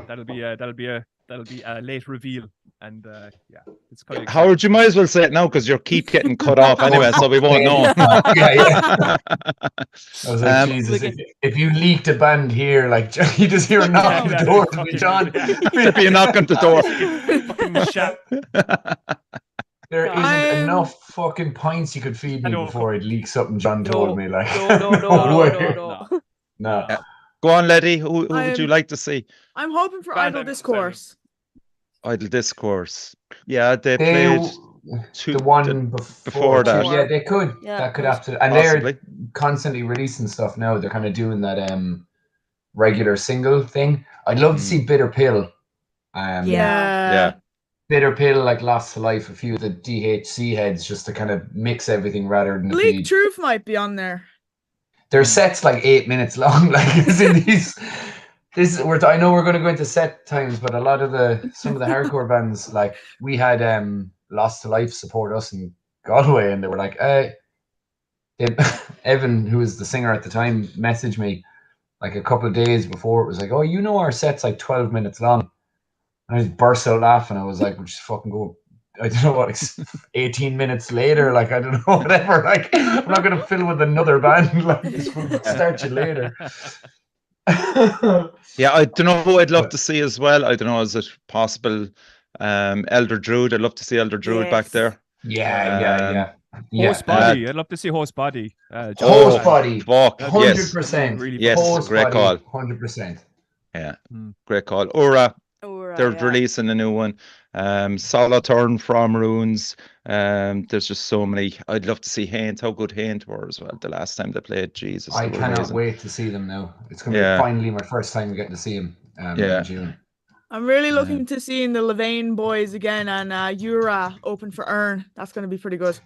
D: that'll be a late reveal, and yeah, it's kind of
B: Howard, you might as well say it now because you keep getting cut off anyway, so we won't know.
A: Yeah. I was like,
B: Um,
A: Jesus, if you leaked a band here, like you just hear a knock on the door to be John.
B: There'd be a knock on the door.
D: fucking shout.
A: There isn't
C: I'm-
A: enough fucking pints you could feed
D: I
A: me
D: know.
A: before I'd leak something John told me. Like,
E: No.
A: way.
E: No.
A: No.
B: Go on, Letty. Who would you
C: I'm-
B: like to see?
C: I'm hoping for
D: Band
C: Idle
D: and
C: Discourse.
B: Idle Discourse. Yeah, they
A: They,
B: played two,
A: the one before
B: that.
A: Yeah, they could.
E: Yeah,
A: that could
E: right.
A: absolutely. And
B: Possibly.
A: they're constantly releasing stuff now. They're kind of doing that regular single thing. I'd love to see Bitter Pill.
B: Yeah.
A: Bitter Pill, like Lost to Life, a few of the DHC heads, just to kind of mix everything rather than
C: Bleak Truth might be on there.
A: Their set's like 8 minutes long. Like, it's in these. I know we're going to go into set times, but a lot of some of the hardcore bands, like we had Lost to Life support us in Galway, and they were like, Evan, who was the singer at the time, messaged me like a couple of days before. It was like, oh, our set's like 12 minutes long. And I just burst out laughing. I was like, we'll just fucking go. I don't know what, 18 minutes later, like, I don't know, whatever. Like, I'm not going to fill with another band. Like, just start you later.
B: Yeah, I don't know who I'd love to see as well. I don't know, is it possible? Elder Druid. I'd love to see Elder Druid back there.
A: Yeah.
D: Host Body. I'd love to see Host Body.
A: Host Body.
B: Fuck,
A: 100%.
D: Really
B: yes,
A: Host
B: great
A: Body,
B: call.
A: 100%.
B: Yeah, great call. Aura. They're
E: yeah.
B: releasing a new one. Solothurn from Runes. There's just so many. I'd love to see Haint. How good Haint were as well the last time they played. Jesus,
A: I
B: they were
A: cannot
B: amazing.
A: wait to see them now. It's going to be finally my first time getting to see them in June.
C: I'm really looking to seeing the Levain boys again and Ura open for Earn. That's going to be pretty good.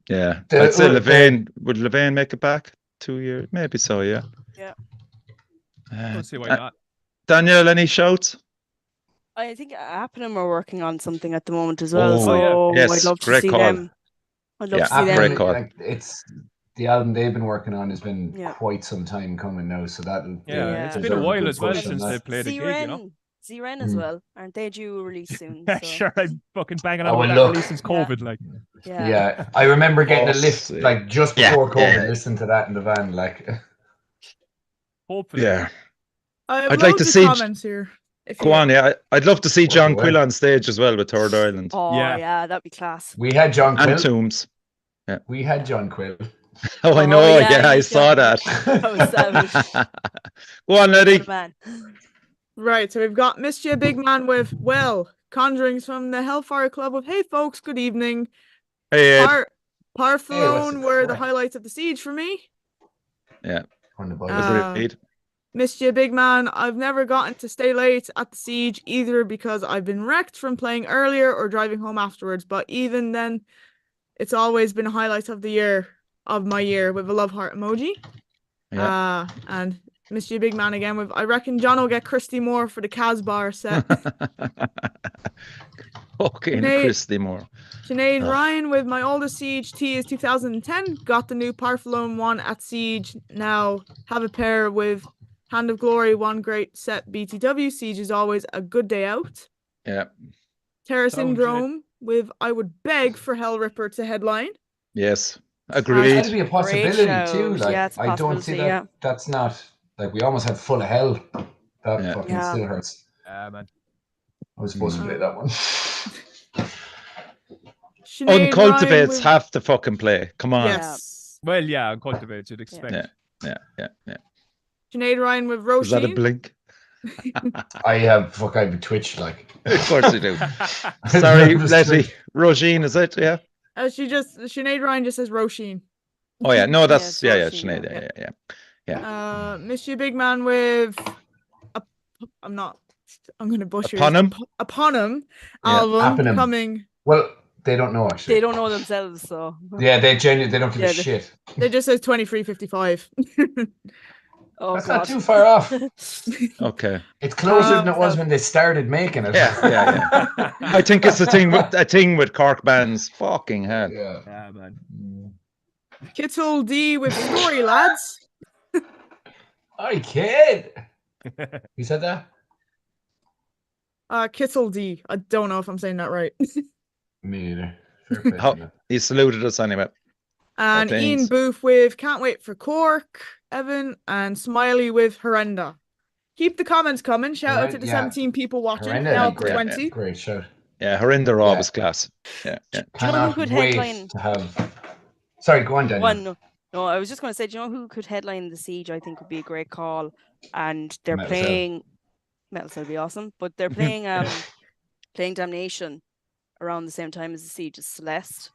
B: Yeah, I'd say Levain. Would Levain make it back 2 years? Maybe so. Yeah.
E: Yeah.
D: Don't see why not.
B: Danielle, any shouts?
E: I think Appenham are working on something at the moment as well.
B: Oh,
E: so
B: yes,
E: I'd love to
B: great
E: see
B: call.
E: them. I'd love to see them.
B: Great call.
A: Like, it's the album they've been working on has been
E: Yeah.
A: quite some time coming now, so that'll
D: It's been a
A: deserve
D: while
A: good
D: as well
A: push on
D: since
A: that.
D: they played a gig, you know.
E: Z-Ren as well. Aren't they due release soon? So.
D: Sure, I'm fucking banging
A: Oh,
D: on
A: well,
D: about
A: look.
D: that release since COVID. Like,
A: Yeah, I remember getting a lift like just before COVID, listening to that in the van. Like,
D: hopefully.
B: Yeah.
C: I have
B: I'd
C: loads
B: like to
C: of
B: see.
C: comments here.
B: Go on, yeah. I'd love to see John
A: away.
B: Quill on stage as well with Third Island.
E: Oh
D: Yeah.
E: yeah, that'd be class.
A: we had John Quill.
B: And Tombs. Yeah.
A: We had John Quill.
B: Oh, I
E: Oh,
B: know.
E: yeah,
B: Yeah, I
E: you
B: saw
E: don't-
B: that.
E: Oh, savage.
B: Go on,
E: What
B: Letty.
E: a man.
C: Right, so we've got Mischief Big Man with, well, conjurings from the Hellfire Club with, hey folks, good evening.
B: Hey, Ed.
C: Parfalone
A: it?
C: were the highlights of the siege for me.
B: Yeah.
A: On the bike.
B: Agreed.
C: Mischief Big Man, I've never gotten to stay late at the siege either because I've been wrecked from playing earlier or driving home afterwards, but even then, it's always been a highlight of my year with a love heart emoji.
B: Yeah.
C: And Mischief Big Man again with, I reckon John will get Christy Moore for the Casbar set.
B: Fucking
C: Sinead-
B: Christy Moore.
C: Sinead Ryan with my oldest Siege T is 2010. Got the new Parfalone one at Siege. Now have a pair with Hand of Glory, one great set BTW. Siege is always a good day out.
B: Yeah.
C: Terror
D: Sounds
C: Syndrome with I would beg for Hell Ripper to headline.
B: Yes.
A: That'd
B: Agreed.
A: be a possibility too.
E: shows.
A: Like,
E: Yeah, it's a
A: I don't see
E: possibility,
A: that.
E: yeah.
A: That's not like we almost had Full of Hell. That
B: Yeah.
A: fucking
E: Yeah.
A: still hurts.
D: Man.
A: I was supposed to play that one.
C: Sinead Ryan
B: Uncultivates
C: with-
B: have to fucking play. Come on.
C: Yes.
D: Well, yeah, uncultivated, you'd expect.
B: Yeah.
C: Sinead Ryan with
B: Is that a
C: Roisin.
B: blink?
A: I have Twitch like.
B: Of course you do. Sorry, Letty. Rogine, is it? Yeah.
C: Sinead Ryan just says Roisin.
B: Oh yeah. No, that's
E: Yeah,
B: yeah,
E: it's
B: Sinead.
E: Roisin,
B: Yeah.
C: Mischief Big Man with I'm not I'm going to butcher
B: Eponym?
C: Eponym
B: Yeah.
C: album
A: Eponym.
C: coming.
A: Well, they don't know actually.
E: They don't know themselves, so
A: Yeah, they genuinely don't give
E: Yeah,
A: a shit.
C: They just says 2355.
E: oh
A: That's
E: god.
A: not too far off.
B: Okay.
A: It's closer than it was
E: so-
A: when they started making it.
B: Yeah. I think it's a thing with Cork bands. Fucking hell.
A: Yeah.
D: Yeah, man.
C: Kittle D with Story Lads.
A: Hi, kid. You said that?
C: Kittle D. I don't know if I'm saying that right.
A: Me neither. Fair play to
B: How,
A: you.
B: he saluted us anyway.
C: And
B: thanks.
C: Ian Booth with Can't Wait for Cork. Evan and Smiley with Horrenda. Keep the comments coming. Shout out to the
A: Yeah.
C: 17 people watching.
A: Horrenda,
C: Now up to
A: great,
C: 20.
A: great shout.
B: Yeah, Horinder
A: Yeah.
B: always class. Yeah.
E: Do you know who
A: Cannot
E: could
A: wait
E: headline?
A: to have. Sorry, go on, Daniel.
E: One, no, I was just going to say, do you know who could headline the Siege? I think would be a great call, and they're
A: Metal Cell.
E: playing. Metal Cell would be awesome, but they're playing playing Damnation around the same time as the Siege. Is Celeste.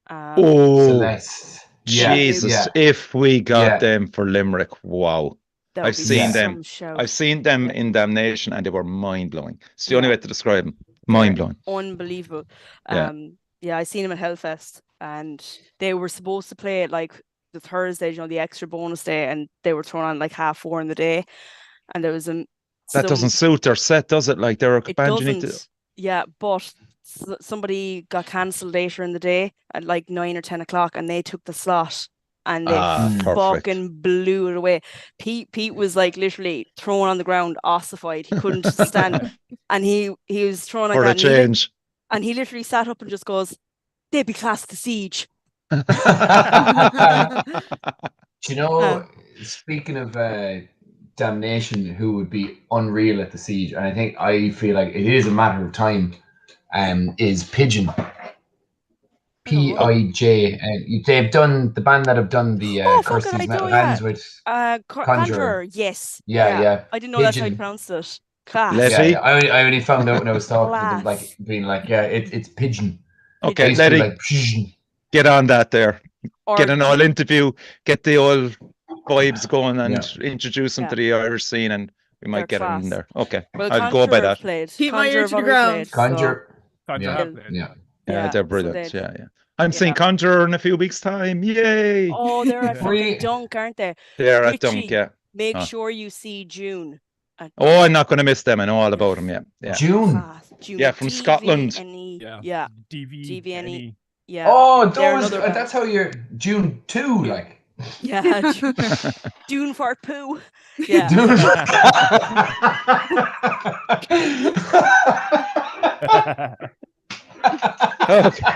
B: Oh,
A: Celeste. Yeah,
B: Jesus!
A: yeah.
B: If we got
A: Yeah.
B: them for Limerick, wow!
E: that would
B: I've
E: be
B: seen
E: some
B: them.
E: shout.
B: I've seen them
E: Yeah.
B: in Damnation, and they were mind blowing. It's the only
E: Yeah.
B: way to describe them. Mind blowing.
E: Unbelievable.
B: Yeah.
E: Yeah, I seen them at Hellfest, and they were supposed to play it like the Thursday, the extra bonus day, and they were thrown on like 4:30 in the day, and there was
B: That
E: some-
B: doesn't suit their set, does it? Like they're a
E: It
B: band you need
E: doesn't.
B: to.
E: Yeah, but somebody got cancelled later in the day at like 9 or 10 o'clock, and they took the slot, and they
B: Perfect.
E: fucking blew it away. Pete was like literally thrown on the ground, ossified. He couldn't stand, and he was thrown like
B: For a
E: that.
B: change.
E: And he literally sat up and just goes, "They'd be class the Siege."
A: Do you know, speaking of Damnation, who would be unreal at the Siege, and I feel like it is a matter of time, is Pigeon. P-I-J. They've done the band that have done the Curse
E: fucking
A: These
E: I
A: Metal
E: do,
A: Hands with
E: Conjurer, yes.
A: Yeah.
E: I didn't know that's how you
A: Pigeon.
E: pronounced it. Class.
B: Letty.
A: Yeah, I only found out when I was talking to them,
E: Class.
A: like being like, yeah, it's Pigeon. I
B: Okay,
A: used to be
B: Letty,
A: like, Pigeon.
B: get on that there.
E: Or
B: Get an all interview. Get the old vibes going, and introduce them
E: Yeah.
B: to the Irish scene, and we might
E: They're
B: get them in
E: class.
B: there. Okay,
E: well,
B: I'll go by
E: Conjurer
B: that.
E: played.
C: Keep my ear
E: Conjurer
C: to the
E: have already
C: ground.
E: played, so-
A: Conjure.
D: Conjure
A: Yeah.
D: have played.
A: Yeah.
B: Yeah,
E: Yeah,
B: they're
E: so
B: brilliant.
E: they'd-
B: Yeah. I'm seeing Conjurer in a few weeks' time. Yay!
E: Oh, they're at
A: Free.
E: fucking Dunk, aren't they?
B: They're at
E: Richie,
B: Dunk, yeah.
E: Make
B: Oh.
E: sure you see June. at
B: Oh, I'm not going to miss them. I know all about them. Yeah.
A: June.
E: class. June.
B: Yeah, from Scotland.
E: DVNE.
D: Yeah.
E: Yeah.
D: DVNE.
E: Yeah.
A: Oh,
E: They're
A: those.
E: another band.
A: That's how you're June 2, like.
E: Yeah. Dune for poo. Yeah.
B: Okay.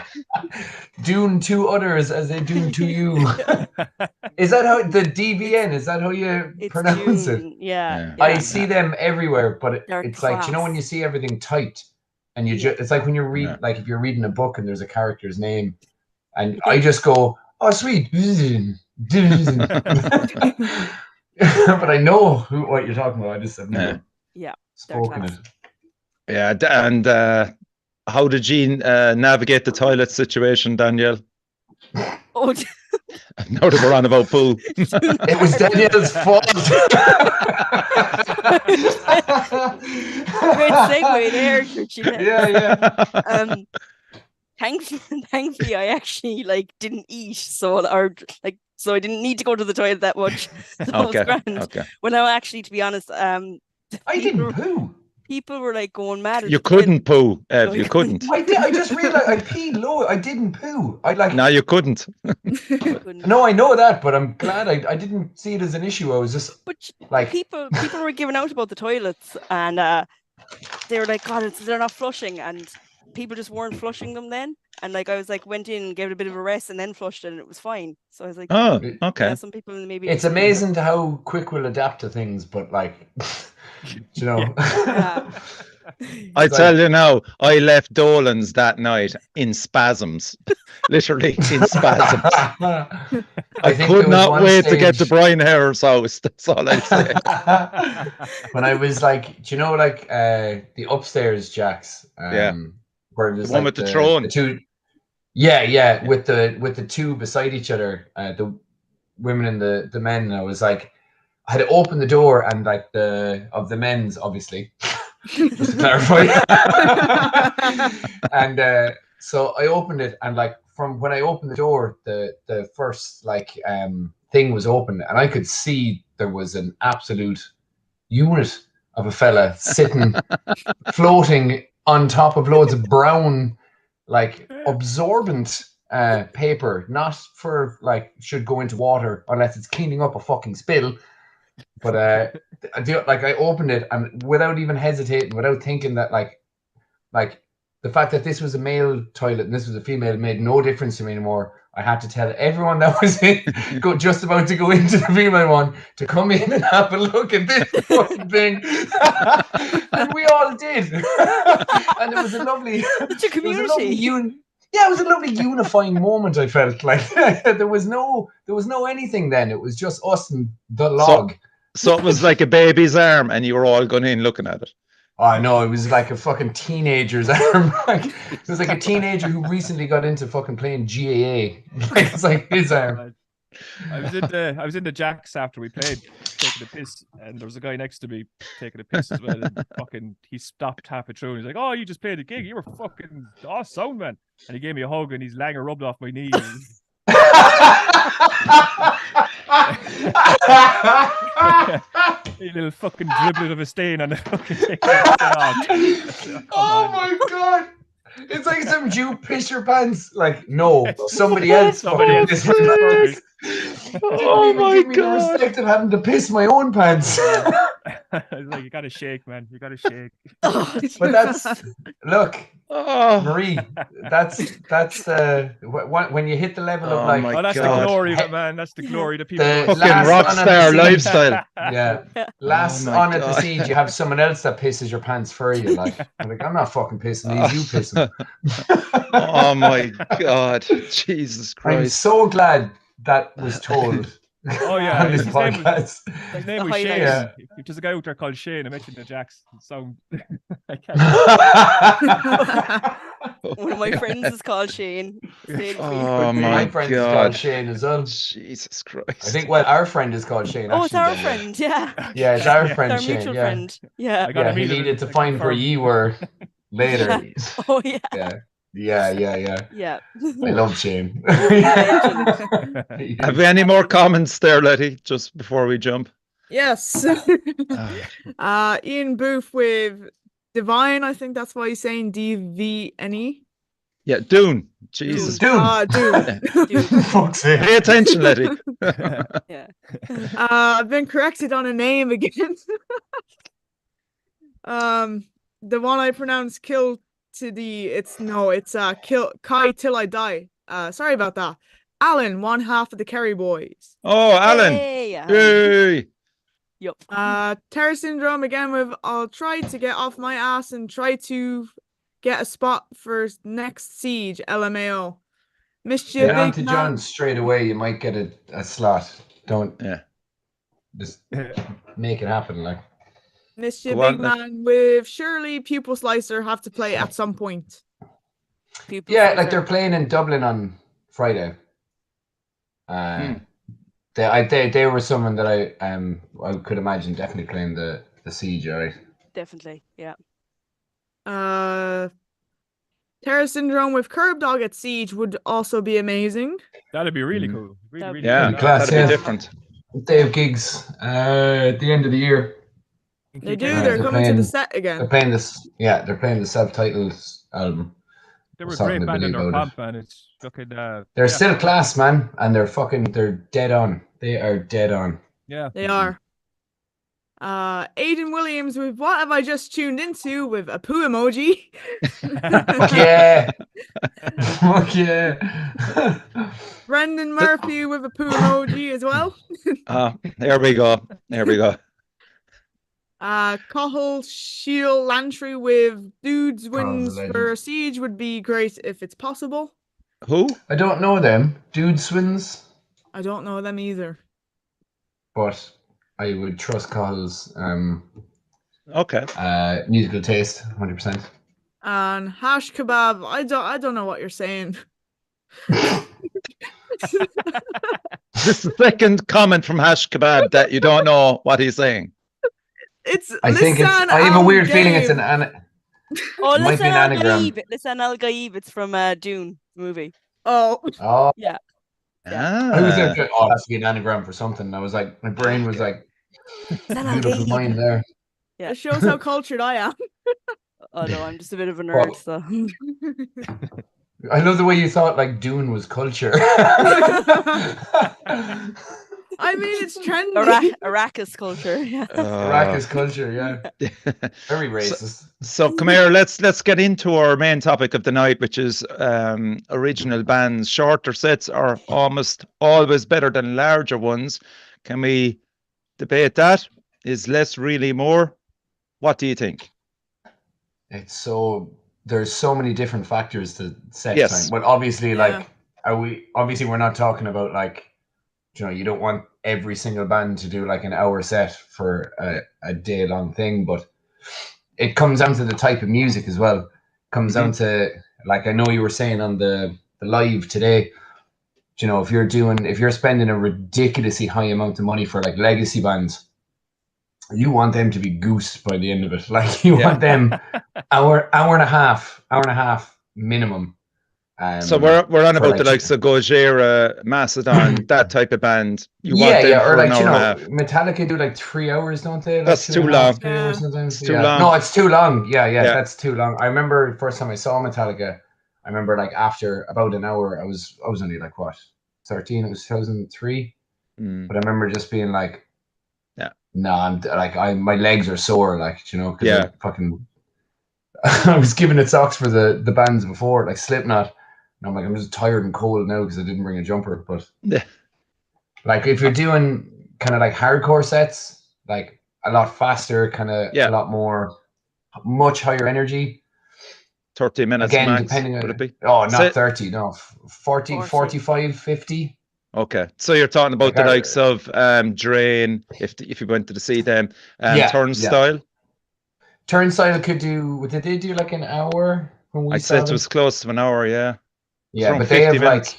A: Dune to others as they do to you. Is that how the DVN? Is that how you
E: It's
A: pronounce it?
E: June. Yeah.
B: Yeah.
A: I see them everywhere, but
E: They're
A: it's like, you know, when
E: class.
A: you see everything typed, and you
E: Yeah.
A: just, it's like when you read,
B: Yeah.
A: like if you're reading a book and there's a character's name, and
E: You
A: I
E: think-
A: just go, oh sweet, but I know what you're talking about. I just have never
E: Yeah, they're
A: spoken it.
E: class.
B: Yeah, and how did you navigate the toilet situation, Danielle?
E: Oh,
B: Now that we're on about poo.
A: It was Danielle's fault.
E: great segue there, Richie.
A: Yeah.
E: Thankfully, I actually didn't eat, so I didn't need to go to the toilet that much. So it was
B: Okay.
E: grand.
B: Okay.
E: Well, now actually, to be honest,
A: I didn't poo.
E: people were going mad. at
B: You
E: the toilet.
B: couldn't poo, Ev.
E: No,
B: You
E: you
B: couldn't.
A: I did. I just realized I peed low. I didn't poo. I like.
B: No, you couldn't.
E: Couldn't.
A: No, I know that, but I'm glad I didn't see it as an issue. I was just
E: But
A: like,
E: people were giving out about the toilets, and they were like, God, they're not flushing, and people just weren't flushing them then. And I was went in, gave it a bit of a rest, and then flushed it, and it was fine. So I was like,
B: Oh, okay.
E: yeah, some people maybe.
A: it's amazing to how quick we'll adapt to things, but like, you know.
E: Yeah.
B: I
A: It's
B: tell you now, I left Dolan's that night in spasms. Literally in spasms. I
A: think
B: could
A: there was
B: not
A: one
B: wait to get to
A: stage-
B: Brian Hare's house. That's all I say.
A: When I was like, do you know, like the upstairs jacks?
B: Yeah.
A: Where there's
B: The one
A: like
B: with the throne.
A: the two. Yeah, with the two beside each other, the women and the men. And I was like, I had to open the door, and like the men's obviously, just to clarify. And so I opened it, and like from when I opened the door, the first like thing was open, and I could see there was an absolute unit of a fella sitting, floating on top of loads of brown, like absorbent paper, not for like should go into water unless it's cleaning up a fucking spill. But like I opened it, and without even hesitating, without thinking that like the fact that this was a male toilet and this was a female made no difference to me anymore. I had to tell everyone that was just about to go into the female one to come in and have a look at this fucking thing. And we all did. And it was a lovely,
E: It's your community.
A: it was a lovely unifying moment. I felt like there was no anything then. It was just us and the log.
B: So it was like a baby's arm, and you were all going in looking at it.
A: Oh no, it was like a fucking teenager's arm. It was like a teenager who recently got into fucking playing GAA. Like, it's like his arm.
D: I was in the Jacks after we played, taking a piss, and there was a guy next to me taking a piss as well. And fucking, he stopped halfway through, and he's like, "Oh, you just played a gig. You were fucking awesome, man!" And he gave me a hug, and his langer rubbed off my knee. A little fucking driblet of a stain on the fucking thing.
A: Oh my god! It's like some Jew piss your pants. Like, no, somebody else fucking pissed my pants.
B: Oh my
A: give me the
B: god!
A: respect of having to piss my own pants.
D: Like, you gotta shake, man. You gotta shake.
A: But that's look,
B: Oh,
A: Marie. That's when you hit the level
B: Oh
A: of like
B: my
D: Oh, that's
B: God.
D: the glory of it, man. That's the glory that people.
A: The
D: don't
B: fucking
A: last
B: rock
A: one on
B: star
A: the scene.
B: lifestyle.
A: Yeah. Last
B: Oh my
A: on at the
B: God.
A: siege, you have someone else that pisses your pants for you. Like, I'm not fucking pissing these, you pissing.
B: Oh my god, Jesus
A: I'm
B: Christ!
A: so glad that was told.
D: Oh, yeah,
A: on this
D: his name
A: podcast.
D: His name
E: The
D: was Shane.
E: highlight.
A: Yeah.
D: There's a guy out there called Shane. I mentioned the Jacks. So I can't.
E: One of my friends is called Shane. Same for you.
B: Oh
A: My
B: my
A: friend is called
B: god,
A: Shane as well.
B: Jesus Christ!
A: I think our friend is called Shane.
E: Oh, it's
A: actually,
E: our
A: then,
E: friend. Yeah.
A: Yeah, it's our
D: Yeah.
A: friend
E: Our
A: Shane.
E: mutual
A: Yeah,
E: friend. Yeah.
D: I got
A: yeah.
D: to
A: He
D: meet him
A: needed to
D: and
A: find where
D: confirm.
A: you were later.
E: Oh, yeah.
A: Yeah.
E: Yeah.
A: I love Shane.
B: Have we any more comments there, Letty? Just before we jump.
C: Yes. Ian Booth with Divine. I think that's why he's saying DVNE.
B: Yeah, Dune. Jesus,
A: Dude.
C: Dune.
E: Dude.
A: Fuck's sake.
B: pay attention, Letty.
E: Yeah.
C: I've been corrected on a name again. The one I pronounced kill to the it's kill Kai till I die. Sorry about that. Alan, one half of the Kerry boys.
B: Oh, Alan!
E: Yay,
B: Yay!
E: Yup.
C: Terror Syndrome again with I'll try to get off my ass and try to get a spot for next siege. LMAO. Mischief
A: Get on
C: Big
A: to
C: Man.
A: John straight away. You might get a slot. Don't just make it happen. Like,
C: Mischief
B: Go on,
C: Big Man with Shirley Pupil Slicer have to play at some point.
E: People
A: yeah,
E: say
A: like
E: so.
A: they're playing in Dublin on Friday. They were someone that I could imagine definitely playing the siege, right?
E: Definitely. Yeah.
C: Terror Syndrome with Curb Dog at Siege would also be amazing.
D: That'd be really cool. Really,
E: That'd
D: really
E: be
B: Yeah,
D: cool.
A: class,
B: that'd be
A: yeah.
B: different.
A: They have gigs at the end of the year.
C: They do.
A: Yeah,
C: They're
A: they're
C: coming to the
A: playing-
C: set
A: They're
C: again.
A: playing this. Yeah, they're playing the self-titled album.
D: They were a
A: Something
D: great
A: to
D: band in
A: believe
D: their
A: about
D: pomp, man. It's fucking.
A: They're still class, man, and they're dead on. They are dead on.
D: Yeah.
C: They are. Aidan Williams with What Have I Just Tuned Into with a poo emoji.
A: Fuck yeah! Fuck yeah!
C: Brendan Murphy with a poo emoji as well.
B: There we go. There we go.
C: Cahill Shield Lantry with Dudes Wins
A: legend.
C: for Siege would be great if it's possible.
B: Who?
A: I don't know them. Dude Swins,
C: I don't know them either.
A: but I would trust Carl's
B: Okay.
A: musical taste 100%.
C: And Hash Kebab, I don't know what you're saying.
B: This is the second comment from Hash Kebab that you don't know what he's saying.
C: It's
A: I think it's.
C: Lisan
A: I have a weird feeling it's
C: Gabe.
E: Oh,
A: It might be
E: Lisan
A: an
E: Al
A: anagram.
E: Gaib. Lisan Al Gaib. It's from Dune movie.
C: Oh,
A: Oh,
E: Yeah.
A: I was
B: Ah,
A: like, oh, it has to be an anagram for something. I was like, my brain was like,
E: Lisan Al
A: beautiful
E: Gaib.
A: mind there.
E: Yeah.
C: it shows how cultured I am.
E: Oh no, I'm just a bit of a
A: Well,
E: nerd. So
A: I love the way you thought like Dune was culture.
C: I mean, it's trendy.
E: Arrakis culture. Yeah.
A: Arrakis culture, yeah. Very
B: So,
A: racist.
B: so come here, let's get into our main topic of the night, which is original bands. Shorter sets are almost always better than larger ones. Can we debate that? Is less really more? What do you think?
A: It's so there's so many different factors to set
B: Yes.
A: time. But obviously,
C: Yeah.
A: like, we're not talking about like, you know, you don't want every single band to do like an hour set for a day long thing, but it comes down to the type of music as well. Comes down to, like, I know you were saying on the live today, you know, if you're spending a ridiculously high amount of money for like legacy bands, you want them to be goosed by the end of it. Like, you want them hour and a half minimum.
B: So we're on
A: for
B: about
A: like,
B: the likes of Gojira, Macedon, that type of band. You want them
A: or
B: for
A: like,
B: an hour
A: you
B: and a
A: know,
B: half.
A: Metallica do like 3 hours, don't they? Like
B: That's
A: 2.5,
B: too long.
A: 3 hours
C: Yeah.
A: sometimes.
B: It's too
A: Yeah.
B: long.
A: No, it's too long. Yeah,
B: Yeah.
A: that's too long. I remember the first time I saw Metallica, I remember like after about an hour, I was only like, what, 13? It was 2003.
B: Mm.
A: But I remember just being like,
B: Yeah.
A: no, I'm like, my legs are sore, like, you know, because
B: Yeah.
A: I fucking I was giving it socks for the bands before, like Slipknot, and I'm like, I'm just tired and cold now because I didn't bring a jumper. But
B: Yeah.
A: like, if you're doing kind of like hardcore sets, like a lot faster, kind of
B: Yeah.
A: a lot more, much higher energy.
B: 30 minutes
A: Again,
B: max,
A: depending
B: would
A: on,
B: it be?
A: oh,
B: So-
A: not 30, no, 40,
E: 40.
A: 45, 50.
B: Okay, so you're talking about
A: Like
B: the
A: our-
B: likes of Drain, if you went to see them, and
A: Yeah,
B: Turnstile.
A: Turnstile could do, did they do like an hour when we
B: I'd
A: saw
B: say it
A: them?
B: was close to an hour, yeah.
A: Yeah,
B: around
A: but they
B: 50
A: have
B: minutes.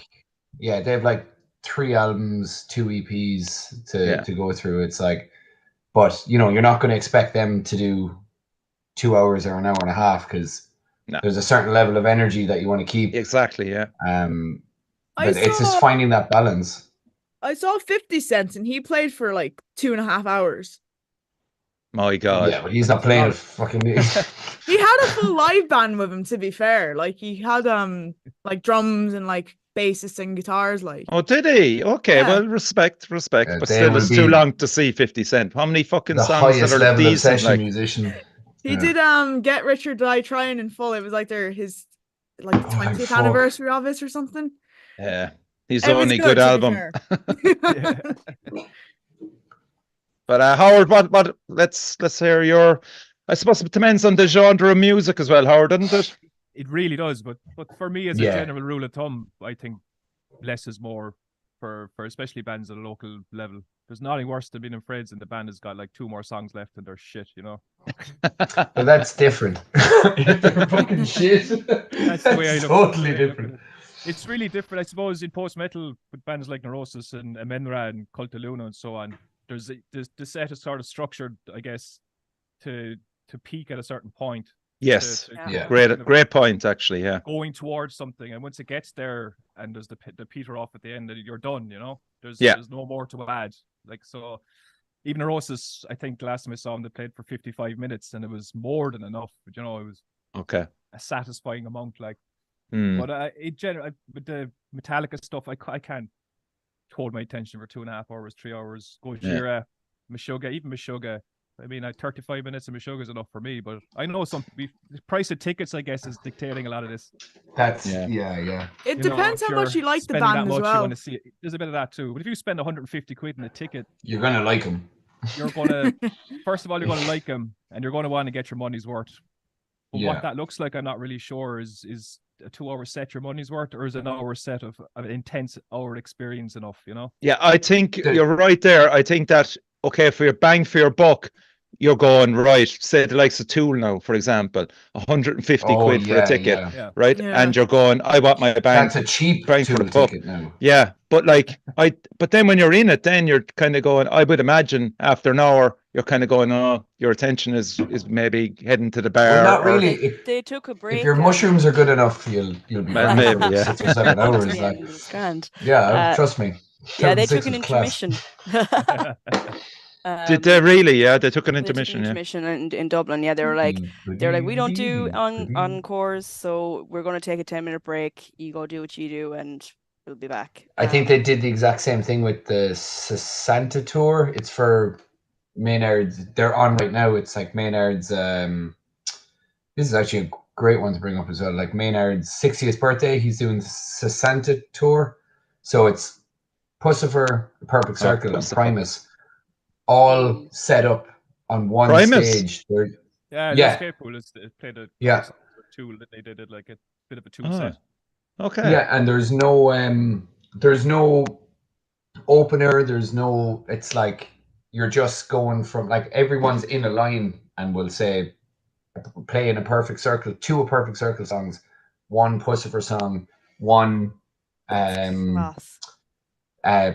A: they have like 3 albums, 2 EPs to go through. It's like, but you know, you're not going to expect them to do 2 hours or an hour and a half, because
B: No.
A: there's a certain level of energy that you want to keep.
B: Exactly, yeah.
A: But it's just finding that balance.
C: I saw 50 Cent and he played for like 2.5 hours.
B: My God.
A: Yeah, but he's not playing it fucking.
C: He had a full live band with him, to be fair. Like, he had like drums and like bassists and guitars, like.
B: Oh, did he? Okay,
C: Yeah.
B: well, respect.
A: Yeah,
B: But
A: they
B: still,
A: would
B: it's too
A: be
B: long to see 50 Cent. How many fucking
A: the
B: songs that
A: highest
B: are
A: level of
B: decent?
A: session
B: Like,
A: musician.
C: He
A: Yeah.
C: did Get Rich or Die Trying in full. It was like his like
A: Oh,
C: 20th
A: fuck.
C: anniversary of it or something.
B: yeah, his
C: It was
B: only good
C: to be
B: album.
C: fair.
B: But Howard, what? Let's hear your. I suppose it depends on the genre of music as well, Howard, doesn't it?
D: It really does, but for me, as a
A: Yeah.
D: general rule of thumb, I think less is more for especially bands at a local level. There's nothing worse than being in Fred's and the band has got like 2 more songs left and they're shit, you know.
A: But that's different. If they're fucking shit,
D: That's the way I look.
A: totally
D: the way I look at
A: different.
D: it. It's really different, I suppose, in post metal with bands like Neurosis and Amenra and Cult of Luna and so on. The set is sort of structured, I guess, to peak at a certain point.
B: Yes.
A: Yeah.
B: Great point, actually. Yeah.
D: Going towards something, and once it gets there, and there's the peter off at the end, and you're done. You know, there's no more to add. Like, so, even Neurosis, I think the last time I saw them, they played for 55 minutes, and it was more than enough. But, you know, it was
B: Okay.
D: a satisfying amount. Like,
B: Hmm.
D: but in general, with the Metallica stuff, I can't hold my attention for 2.5 hours, 3 hours. Gojira, Meshuggah, even Meshuggah. I mean, 35 minutes of Meshuggah is enough for me, but I know the price of tickets, I guess, is dictating a lot of this.
A: That's
B: Yeah.
A: yeah.
C: It
D: You know,
C: depends
D: if
C: how much
D: you're
C: you like the
D: spending that
C: band as
D: much, you
C: well.
D: want to see it. There's a bit of that too. But if you spend 150 quid on a ticket,
A: You're gonna like them.
D: you're gonna first of all, you're gonna like them, and you're gonna want to get your money's worth. But
A: Yeah.
D: what that looks like, I'm not really sure. Is a 2-hour set your money's worth, or is an hour set of an intense hour experience enough? You know?
B: Yeah, I think
A: The-
B: you're right there. I think that, okay, for your bang for your buck, you're going, right, say the likes of Tool now, for example, 150 quid for a ticket,
D: Yeah.
B: right?
C: Yeah.
B: And you're going, I want my bang.
A: That's a cheap
B: bang for
A: Tool
B: the buck.
A: ticket now.
B: Yeah, but like, but then when you're in it, then you're kind of going, I would imagine after an hour, you're kind of going, oh, your attention is maybe heading to the bar.
A: Well, not
B: or-
A: really.
E: They took a break.
A: If your mushrooms are good enough, you'll be
B: Well,
A: grand
B: maybe,
A: for
B: yeah.
A: 6 or 7
E: Towards
A: hours.
E: the
A: Like,
E: end, it was grand.
A: yeah, trust me.
E: Yeah, they
A: 7
E: took an
A: 6 was class.
E: intermission.
B: Did they really? Yeah, they took an
E: They took an
B: intermission. Yeah.
E: intermission in Dublin. Yeah, they were like, we don't do encores, so we're going to take a 10-minute break. You go do what you do, and we'll be back.
A: I think they did the exact same thing with the Santa tour. It's for Maynard's. They're on right now. It's like Maynard's. This is actually a great one to bring up as well. Like Maynard's 60th birthday, he's doing the Santa tour. So it's Pussifer, The Perfect Circle, and
B: Pussifer.
A: Primus, all set up on one
B: Primus?
A: stage. They're,
D: Yeah,
A: Yeah.
D: the escape pool is played a
A: Yeah.
D: couple songs with two. They did it like a bit of a two
B: Oh,
D: set.
B: Okay.
A: yeah, and there's no opener. There's no. It's like you're just going from like everyone's in a line and will say playing a Perfect Circle, 2 Perfect Circle songs, 1 Pussifer song, 1
E: Class.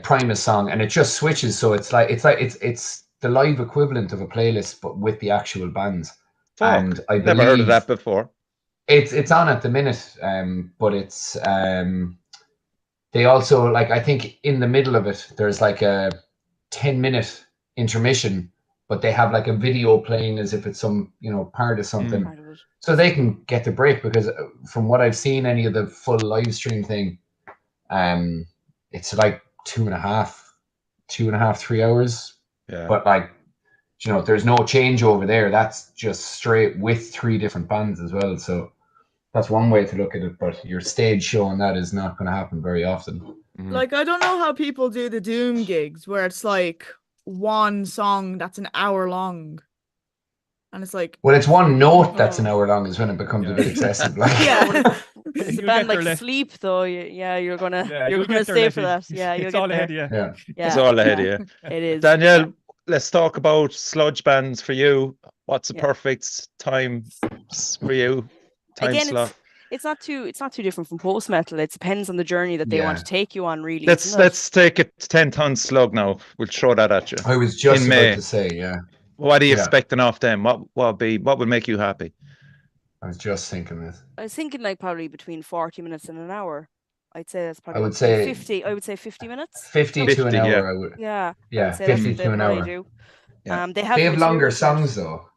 A: Primus song, and it just switches. So it's the live equivalent of a playlist, but with the actual bands.
B: Fuck.
A: And I
B: Never heard of
A: believe
B: that before.
A: it's on at the minute, but it's they also like I think in the middle of it there's like a 10-minute intermission, but they have like a video playing as if it's some part of something,
E: Part of it.
A: so they can get the break. Because from what I've seen, any of the full live stream thing, it's like 2.5, 3 hours.
B: Yeah.
A: But like, there's no changeover there. That's just straight with 3 different bands as well. So that's one way to look at it. But your stage show and that is not going to happen very often.
B: Mhm.
C: Like, I don't know how people do the Doom gigs where it's like one song that's an hour long. And it's like,
A: Well, it's one note that's an hour long is when it becomes a bit
D: Yeah.
A: excessive. Like,
E: Yeah. It's a
D: You'll
E: band
D: get there
E: like
D: less.
E: Sleep, though. You're gonna
D: you'll
E: gonna
D: get there,
E: stay for
D: Letty.
E: that. Yeah, you'll
D: It's
E: get
D: all
E: there.
D: ahead of you.
A: yeah.
E: Yeah,
B: It's all ahead of you.
E: it is.
B: Danielle,
E: Yeah.
B: let's talk about sludge bands for you. What's the
E: Yeah.
B: perfect time for you? Time
E: Again,
B: slot.
E: it's not too different from post metal. It depends on the journey that they want
A: Yeah.
E: to take you on. Really,
B: Let's
E: isn't it?
B: take a 10-ton slug now. We'll throw that at you.
A: I was just
B: In
A: about
B: May.
A: to say, yeah.
B: What are you
A: Yeah.
B: expecting off them? What would make you happy?
A: I was just thinking this.
E: I was thinking like probably between 40 minutes and an hour. I'd say that's probably
A: I would say
E: 50. I would say 50 minutes.
A: 50 to an
B: 50, yeah.
A: hour. I would.
E: Yeah, I
A: Yeah,
E: would say that's
A: 50
E: what
A: to
E: they'll
A: an
E: probably
A: hour.
E: do.
B: Yeah.
E: They have
A: They have longer
E: material for it.
A: songs though,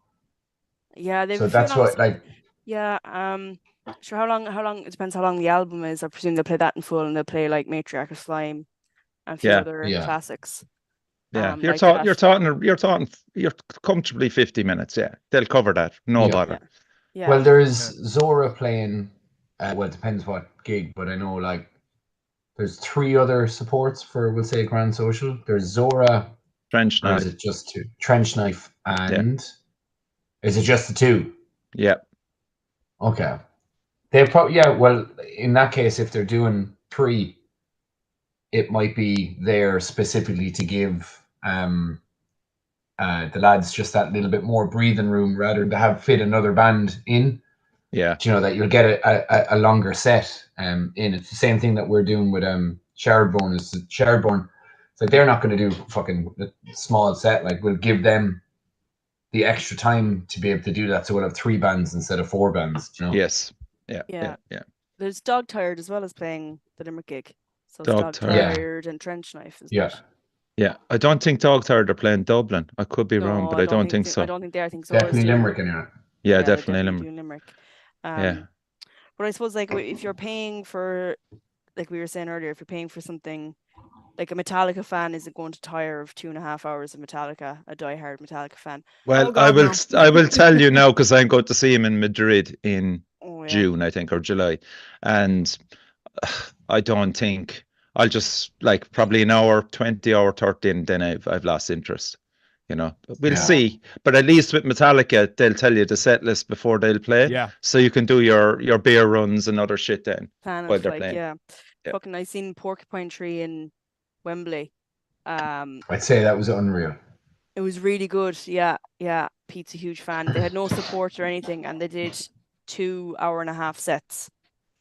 E: Yeah, they've
A: so
E: a few
A: that's
E: long
A: what like.
E: Yeah, sure. How long? It depends how long the album is. I presume they'll play that in full, and they'll play like Matriarch of Slime and a few
B: Yeah.
E: other
A: Yeah.
E: classics.
B: Yeah,
E: like that.
B: you're comfortably 50 minutes. Yeah, they'll cover that. No
A: Yeah.
B: bother.
E: Yeah.
A: Well, there's Zora playing. Well, it depends what gig, but I know like there's 3 other supports for, we'll say, Grand Social. There's Zora,
B: Trench
A: or is
B: knife.
A: it just 2? Trench Knife, and is it just the 2?
B: Yeah.
A: Okay. They probably, yeah. Well, in that case, if they're doing 3, it might be there specifically to give the lads just that little bit more breathing room rather than to have fit another band in.
B: Yeah.
A: That you'll get a longer set in. It's the same thing that we're doing with Shardborn. Shardborn, it's like they're not going to do fucking a small set. Like, we'll give them the extra time to be able to do that, so we'll have 3 bands instead of 4 bands.
B: Yes. Yeah.
E: Yeah.
B: Yeah.
E: There's Dog Tired as well as playing the Limerick gig. So
B: Dog
E: it's Dog
B: Tired.
E: Tired and Trench Knife. Isn't
A: Yeah.
E: it?
B: Yeah. I don't think Dog Tired are playing Dublin. I could be wrong, but I don't think so.
E: I don't think they are. I think Zora's
A: Definitely
E: doing-
A: Limerick anyway.
B: Yeah,
E: they're
B: definitely Limerick.
E: doing Limerick.
B: Yeah.
E: But I suppose like if you're paying for, like we were saying earlier, if you're paying for something like a Metallica fan isn't going to tire of 2.5 hours of Metallica, a diehard Metallica fan.
B: Well,
C: Oh, God, no.
B: I will tell you now, because I'm going to see him in Madrid in
E: Oh yeah.
B: June, I think, or July, and I don't think I'll just like probably an hour, 20 or 30, and then I've lost interest. But we'll
A: Yeah.
B: see. But at least with Metallica, they'll tell you the set list before they'll play,
D: Yeah.
B: so you can do your beer runs and other shit then.
E: Fan
B: while
E: of
B: they're
E: like
B: playing.
E: yeah.
B: Yeah.
E: Fucking I seen Porcupine Tree in Wembley.
A: I'd say that was unreal.
E: It was really good. Yeah. Pete's a huge fan. They had no support or anything, and they did 2 hour-and-a-half sets.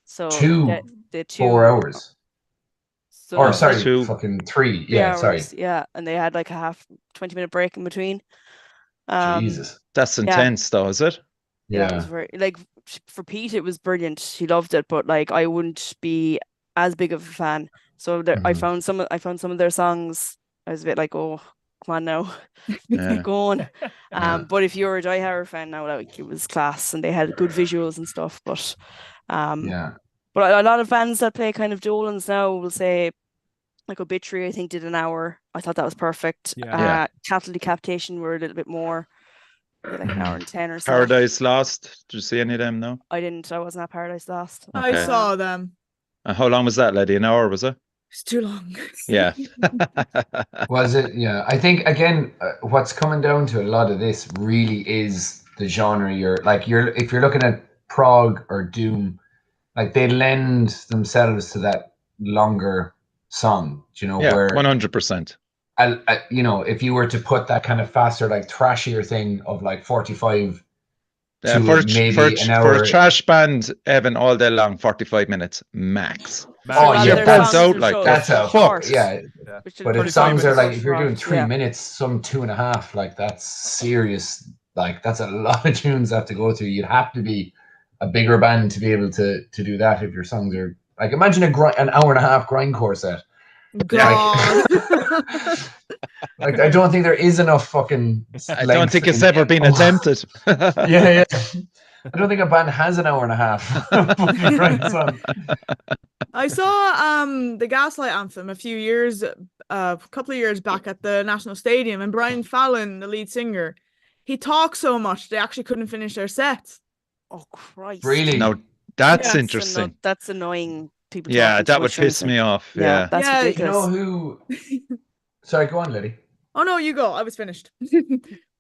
E: So
A: 2
E: they did 2
A: 4 hours.
E: So
A: Or
E: no,
A: sorry,
B: 2
A: fucking 3.
E: 3
A: Yeah, sorry.
E: hours. Yeah, and they had like a 20-minute break in between.
A: Jesus.
B: That's intense, though, is it?
E: Yeah, it was very like for Pete, it was brilliant. He loved it, but like I wouldn't be as big of a fan. So there, I found some of their songs. I was a bit like, oh, come on now,
B: Yeah.
E: go on. But if you're a Die Hard fan now, like it was class, and they had good visuals and stuff. But but a lot of bands that play kind of Dolans now will say, like Obituary, I think did an hour. I thought that was perfect.
D: Yeah.
E: Cattle Decapitation were a little bit more. Like an hour and 10 or so.
B: Paradise Lost. Did you see any of them? No.
E: I didn't. I wasn't at Paradise Lost.
C: I saw them.
B: How long was that, lady? An hour, was it?
C: It's too long.
B: Yeah.
A: Was it? Yeah. I think again, what's coming down to a lot of this really is the genre. If you're looking at prog or doom, like they lend themselves to that longer song.
B: Where 100%.
A: If you were to put that kind of faster, like thrashier thing of like 45 to maybe an hour.
B: For a trash band, Evan, all day long, 45 minutes max.
A: Oh, yeah,
B: you're burnt out like
A: that's a fuck. Yeah. But if songs are like, if you're doing 3 minutes, some 2.5, like that's serious. Like that's a lot of tunes have to go through. You'd have to be a bigger band to be able to do that if your songs are like, imagine an hour and a half grindcore set.
C: God.
A: Like I don't think there is enough fucking.
B: I don't think it's ever been attempted.
A: Yeah. I don't think a band has an hour and a half.
C: I saw the Gaslight Anthem a couple of years back at the National Stadium, and Brian Fallon, the lead singer, he talked so much they actually couldn't finish their sets.
E: Oh Christ!
A: Really?
B: No, that's interesting.
E: That's annoying. People.
B: Yeah, that would piss me off. Yeah,
E: that's ridiculous.
A: You know who? Sorry, go on, Liddy.
C: Oh no, you go. I was finished.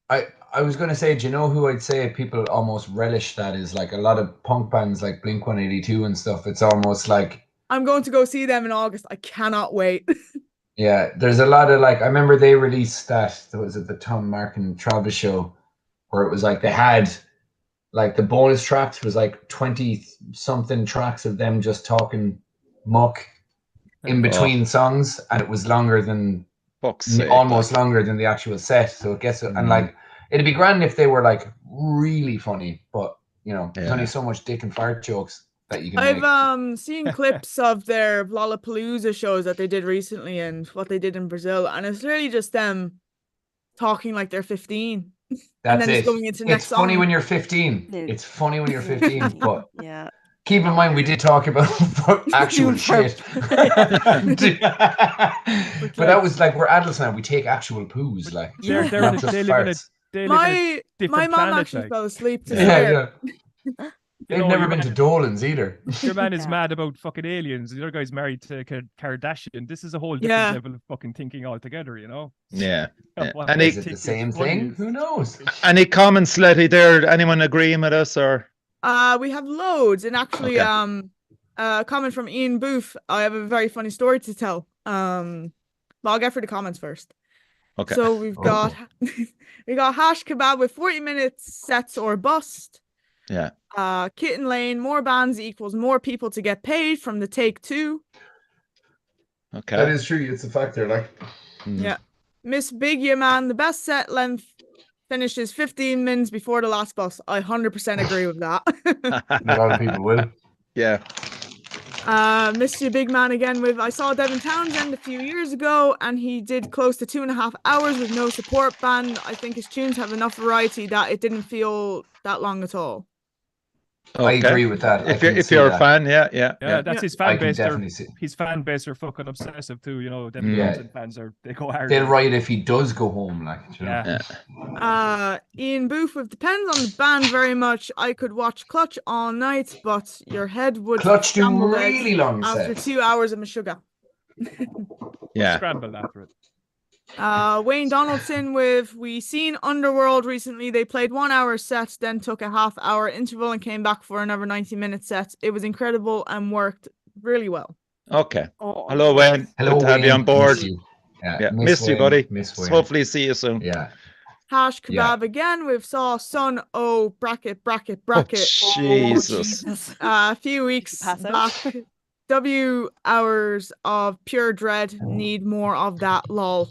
A: I was going to say, do you know who I'd say people almost relish that is like a lot of punk bands like Blink-182 and stuff. It's almost like
C: I'm going to go see them in August. I cannot wait.
A: Yeah, there's a lot of like I remember they released that was it the Tom Mark and Travis show where it was like they had like the bonus tracks was like 20 something tracks of them just talking muck in between songs, and it was longer than almost longer than the actual set. So it gets and like it'd be grand if they were like really funny, but there's only so much dick and fart jokes that you can
C: I've seen clips of their Lollapalooza shows that they did recently and what they did in Brazil, and it's really just them talking like they're 15.
A: That's
C: and then
A: it.
C: It's going into
A: it's
C: next
A: funny
C: song.
A: when you're 15. It's funny when you're 15, but
E: yeah.
A: Keep in mind, we did talk about actual shit. But that was like, we're adults now. We take actual poos. Like,
D: they live in
C: my mom
D: planet,
C: actually fell asleep to
A: yeah. They've never been to Dolan's either.
D: Your man is mad about fucking aliens. The other guy's married to Kardashian. This is a whole different level of fucking thinking altogether,
B: Yeah.
A: And is it the same thing? Who knows?
B: Any comments, Letty, there? Anyone agreeing with us or?
C: We have loads, and actually, a comment from Ian Booth. I have a very funny story to tell. But I'll get for the comments first.
B: Okay.
C: So we've got Hash Kebab with 40 minutes sets or bust.
B: Yeah.
C: Kitten Lane, more bands equals more people to get paid from the Take Two.
B: Okay.
A: That is true. It's a factor, like.
C: Yeah. Miss Big Ya Man, the best set length finishes 15 minutes before the last bus. I 100% agree with that.
A: A lot of people will.
B: Yeah.
C: Miss You Big Man again with I saw Devin Townsend a few years ago and he did close to 2.5 hours with no support band. I think his tunes have enough variety that it didn't feel that long at all.
B: Okay.
A: I agree with that.
B: If you're a fan,
D: yeah, that's his fan base. His fan base are fucking obsessive too. Devin Townsend fans they go hard.
A: They'll write if he does go home, like.
C: Ian Booth with depends on the band very much. I could watch Clutch all night, but your head would
A: Clutch do really long
C: after
A: sets.
C: 2 hours of Meshuggah.
B: Yeah.
D: Scramble after it.
C: Wayne Donaldson with we seen Underworld recently. They played 1 hour set, then took a half-hour interval and came back for another 90-minute set. It was incredible and worked really well.
B: Okay. Hello, Wayne.
A: Hello,
B: good to have you on board.
A: Miss you.
B: Missed you, buddy.
A: Hopefully
B: see you soon.
A: Yeah.
C: Hash Kebab again with saw Sun O bracket.
B: Oh, Jesus.
C: A few weeks back. W hours of pure dread. Need more of that, lol.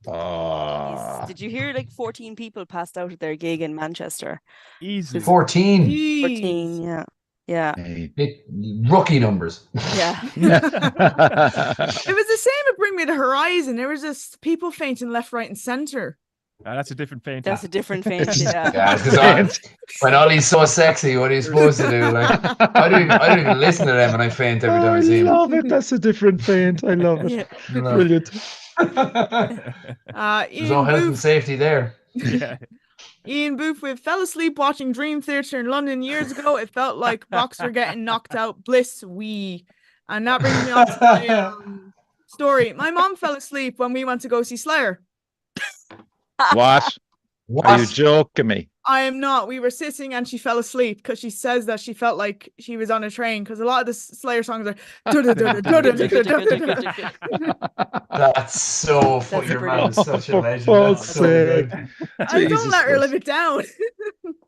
B: Oh,
E: Did you hear like 14 people passed out at their gig in Manchester?
D: Easy.
A: 14.
E: 14,
C: Jeez.
E: yeah. Yeah.
B: hey.
A: Rookie numbers.
E: Yeah.
C: It was the same at Bring Me the Horizon. There was just people fainting left, right, and center.
D: That's a different faint.
E: That's a different faint,
B: It's-
E: yeah.
A: Yeah, because when Ollie's so sexy, what are you supposed to do? Like, I don't even listen to them, and I faint every time I see
B: I
A: him.
B: love it. That's a different faint. I love it.
E: Yeah.
B: Brilliant.
A: There's no
C: Ian
A: health and
C: Booth.
A: safety there.
D: Yeah.
C: Ian Booth with fell asleep watching Dream Theater in London years ago. It felt like Boxer getting knocked out. Bliss wee. And that brings me on to my story. My mom fell asleep when we went to go see Slayer.
B: What?
A: What?
B: Are you joking me?
C: I am not. We were sitting and she fell asleep because she says that she felt like she was on a train because a lot of the Slayer songs are.
A: That's so funny.
E: That's
A: Your
E: brilliant.
A: mom is such a
B: For
A: legend.
B: fuck's
A: That's so good.
B: sake.
C: I don't
B: Jesus
C: let her
B: Christ.
C: live it down.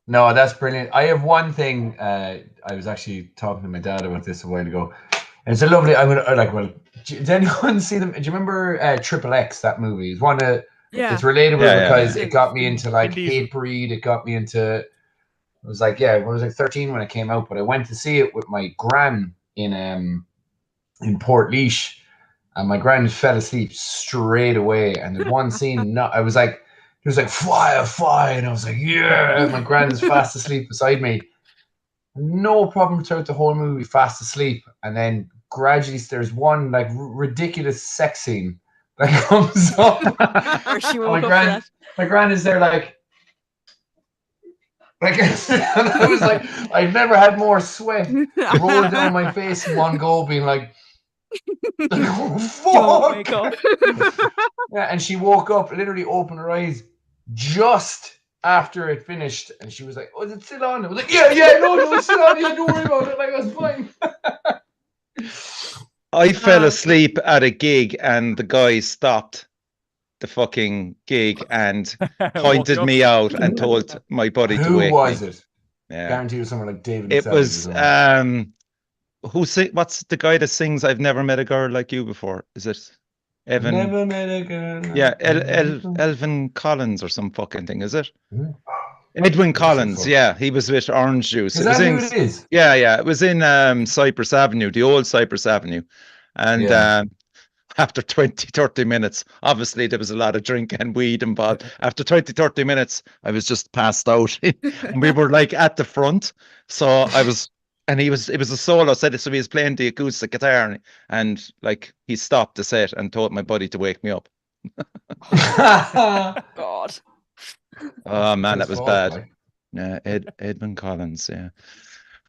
A: No, that's brilliant. I have one thing. I was actually talking to my dad about this a while ago. And it's a lovely. I'm gonna like. Well, did anyone see them? Do you remember Triple X? That movie. It's one of.
C: Yeah.
A: It's relatable
B: Yeah,
A: because
C: yeah.
A: it got me into like
D: Vin Diesel.
A: Hatebreed. It got me into. I was like, yeah, I was like 13 when it came out, but I went to see it with my gran in Port and my gran fell asleep straight away. And there's one scene, I was like, it was like fire, and I was like, yeah. And my gran is fast asleep beside me. No problem throughout the whole movie, fast asleep, and then gradually there's one like ridiculous sex scene that comes up.
E: Or she
A: my
E: woke up for
A: gran,
E: that.
A: my gran is there like, and I was like, I've never had more sweat roll down my face in one go, being like, oh,
E: Don't wake
A: fuck.
E: up.
A: Yeah, and she woke up, literally opened her eyes just after it finished, and she was like, "Oh, is it still on?" I was like, "Yeah, no, it's still on. Yeah, don't worry about it. Like, that's fine."
B: I fell asleep at a gig and the guy stopped the fucking gig and pointed me out and told my buddy to
A: Who
B: wake
A: was
B: me.
A: it?
B: Yeah.
A: Guarantee it was someone like David.
B: It
A: Savage or
B: was
A: something.
B: what's the guy that sings I've never met a girl like you before? Is it Evan?
A: Never met a girl.
B: Yeah, Elvin Collins or some fucking thing, is it?
A: Hmm.
B: Edwin
A: That's
B: Collins,
A: so
B: yeah, he was with Orange Juice.
A: Is
B: It was
A: that
B: in,
A: who it is?
B: yeah, it was in Cypress Avenue, the old Cypress Avenue. And
A: Yeah.
B: after 20, 30 minutes, obviously there was a lot of drink and weed involved. After 20, 30 minutes, I was just passed out. And we were like at the front. So I was, and it was a solo set. So he was playing the acoustic guitar and like he stopped the set and told my buddy to wake me up.
E: God.
B: Oh man,
A: His
B: that was
A: fault,
B: bad.
A: like.
B: Yeah, Edmund Collins, yeah.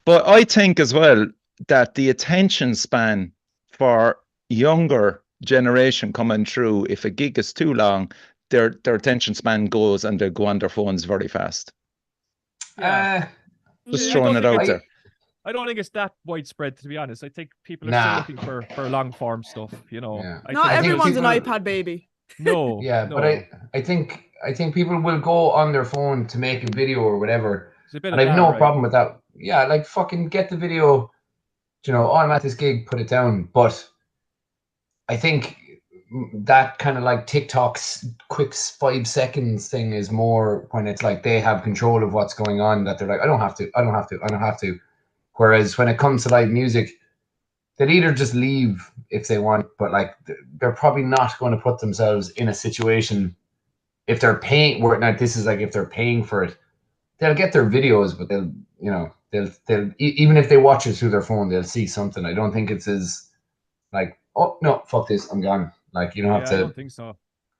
B: But I think as well that the attention span for younger generation coming through, if a gig is too long, their attention span goes and they go on their phones very fast.
D: Yeah.
B: Just
D: I
B: throwing
D: don't
B: it
D: think
B: out there.
D: I don't think it's that widespread, to be honest. I think people are
A: Nah.
D: still looking for long form stuff, you know.
A: Yeah.
C: Not
A: I think
C: everyone's an
A: people-
C: iPad baby.
D: No.
A: Yeah,
D: no.
A: but I think people will go on their phone to make a video or whatever,
D: There's a bit
A: and
D: of
A: I've
D: that,
A: no
D: right?
A: problem with that. Yeah, like fucking get the video. You know, oh, I'm at this gig, put it down. But I think that kind of like TikTok's quick 5 seconds thing is more when it's like they have control of what's going on, that they're like, I don't have to. Whereas when it comes to live music, they'll either just leave if they want, but like they're probably not going to put themselves in a situation if they're paying. Now this is like if they're paying for it, they'll get their videos, but they'll even if they watch it through their phone, they'll see something. I don't think it's as like, oh no, fuck this, I'm gone. Like you don't have
D: I
A: to.
D: don't think so.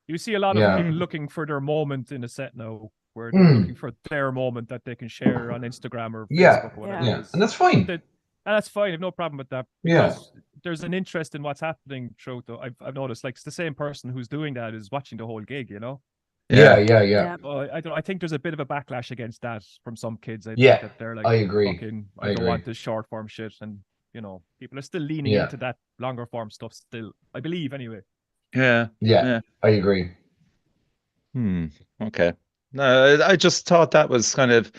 D: You see a lot of
A: Yeah.
D: people looking for their moment in a set now, where they're looking for their moment that they can share on Instagram or Facebook
A: Yeah.
D: or whatever.
A: Yeah,
D: it is.
A: and that's fine.
D: And that's fine. I have no problem with that.
A: Yeah.
D: Because there's an interest in what's happening throughout. I've noticed, like, it's the same person who's doing that is watching the whole gig, you know.
A: Yeah.
D: I think there's a bit of a backlash against that from some kids. I think
A: Yeah,
D: that they're like,
A: I agree.
D: fucking,
A: I
D: I don't
A: agree.
D: want this short form shit, and you know, people are still leaning
A: Yeah.
D: into that longer form stuff. Still, I believe anyway.
B: Yeah.
A: Yeah, I agree.
B: Okay. No, I just thought that was kind of,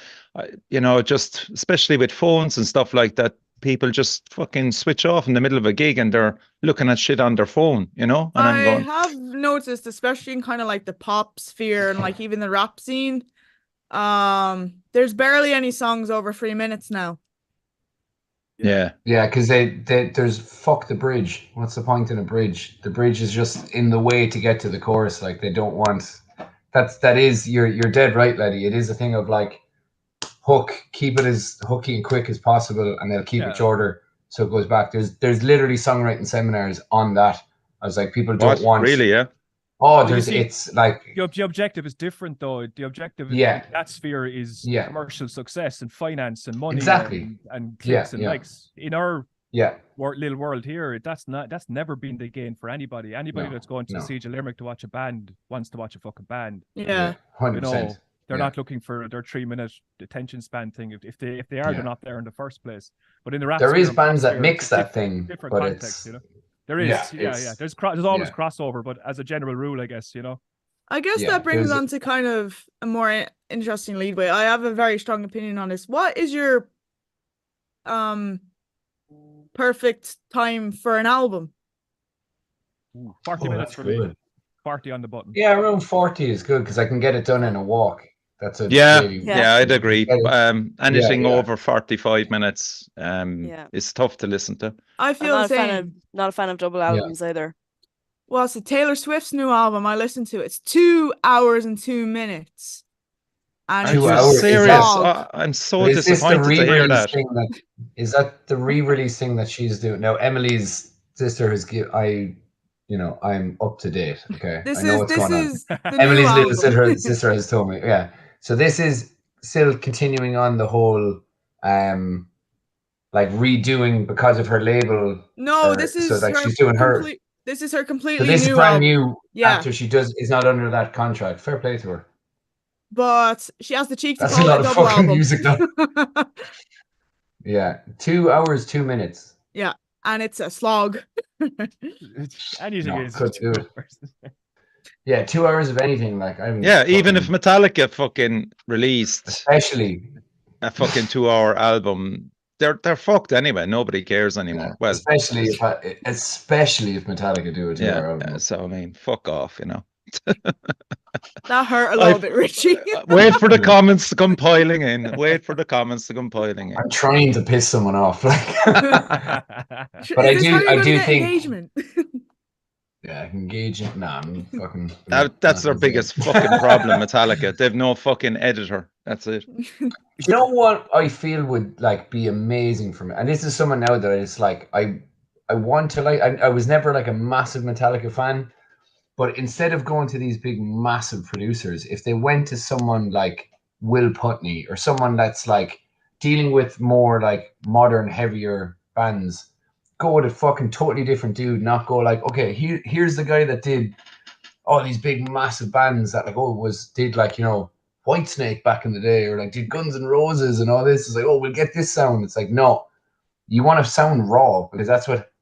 B: just especially with phones and stuff like that, people just fucking switch off in the middle of a gig and they're looking at shit on their phone, you know? And I'm
C: I
B: going,
C: have noticed, especially in kind of like the pop sphere and like even the rap scene, there's barely any songs over 3 minutes now.
B: yeah.
A: Yeah, because there's fuck the bridge. What's the point in a bridge? The bridge is just in the way to get to the chorus. Like they don't want. That is you're dead right, laddie. It is a thing of like hook, keep it as hooky and quick as possible, and they'll keep it shorter so it goes back. There's literally songwriting seminars on that. I was like, people don't want
B: really, yeah.
A: Oh,
D: Well, you see,
A: it's like
D: the objective is different though. The objective in that sphere is commercial success and finance and money and clicks and likes. In our little world here, that's never been the gain for anybody. Anybody that's going to Siege of Limerick to watch a band wants to watch a fucking band.
C: Yeah,
A: 100%.
D: You know, they're not looking for their 3-minute attention span thing. If they are, they're not there in the first place. But in the rap
A: there is
D: sphere,
A: bands that mix that thing,
D: different
A: but
D: context, you know. There is, There's always crossover, but as a general rule, I guess, you know.
C: I guess that brings on to kind of a more interesting leadway. I have a very strong opinion on this. What is your perfect time for an album?
D: 40 minutes for me. 40 on the button.
A: Yeah, around 40 is good because I can get it done in a walk. That's a
B: I'd agree. Anything over 45 minutes is tough to listen to.
C: I feel the same.
E: Not a fan of double albums either.
C: Well, so Taylor Swift's new album, I listened to. It's 2 hours and 2 minutes. And
A: 2 hours?
B: Serious? I'm so disappointed to hear that.
A: Is that the re-release thing that she's doing? Now, Emily's sister has I'm up to date. Okay, I know what's going on. Emily's little sister has told me. Yeah, so this is still continuing on the whole, like redoing because of her label.
C: No, this is
A: so like she's doing her.
C: This is her completely
A: new. So this
C: new
A: is brand
C: album.
A: new. Yeah. After she is not under that contract. Fair play to her.
C: But she has the cheek to
A: That's
C: call
A: a lot
C: it a
A: of
C: double
A: fucking
C: album.
A: music, though. Yeah, 2 hours 2 minutes.
C: Yeah, and it's a slog.
D: Anything is.
A: Yeah, 2 hours of anything, like
B: even if Metallica fucking released,
A: especially
B: a fucking 2 hour album, they're fucked anyway. Nobody cares anymore. Well,
A: especially if Metallica do a 2 hour album.
B: So I mean, fuck off, you know.
C: That hurt a little bit, Richie.
B: Wait for the comments to come piling in. I'm
A: trying to piss someone off, like. But I do think engagement. Yeah, engagement. Nah, I'm fucking.
B: That's their biggest fucking problem. Metallica. They've no fucking editor. That's it.
A: You know what I feel would like be amazing for me, and this is someone now that it's like I want to like. I was never like a massive Metallica fan. But instead of going to these big, massive producers, if they went to someone like Will Putney or someone that's like dealing with more like modern, heavier bands, go with a fucking totally different dude, not go like, okay, here's the guy that did all these big, massive bands that like, did like, Whitesnake back in the day, or like did Guns N' Roses and all this. It's like, we'll get this sound. It's like, no, you want to sound raw, because that's what.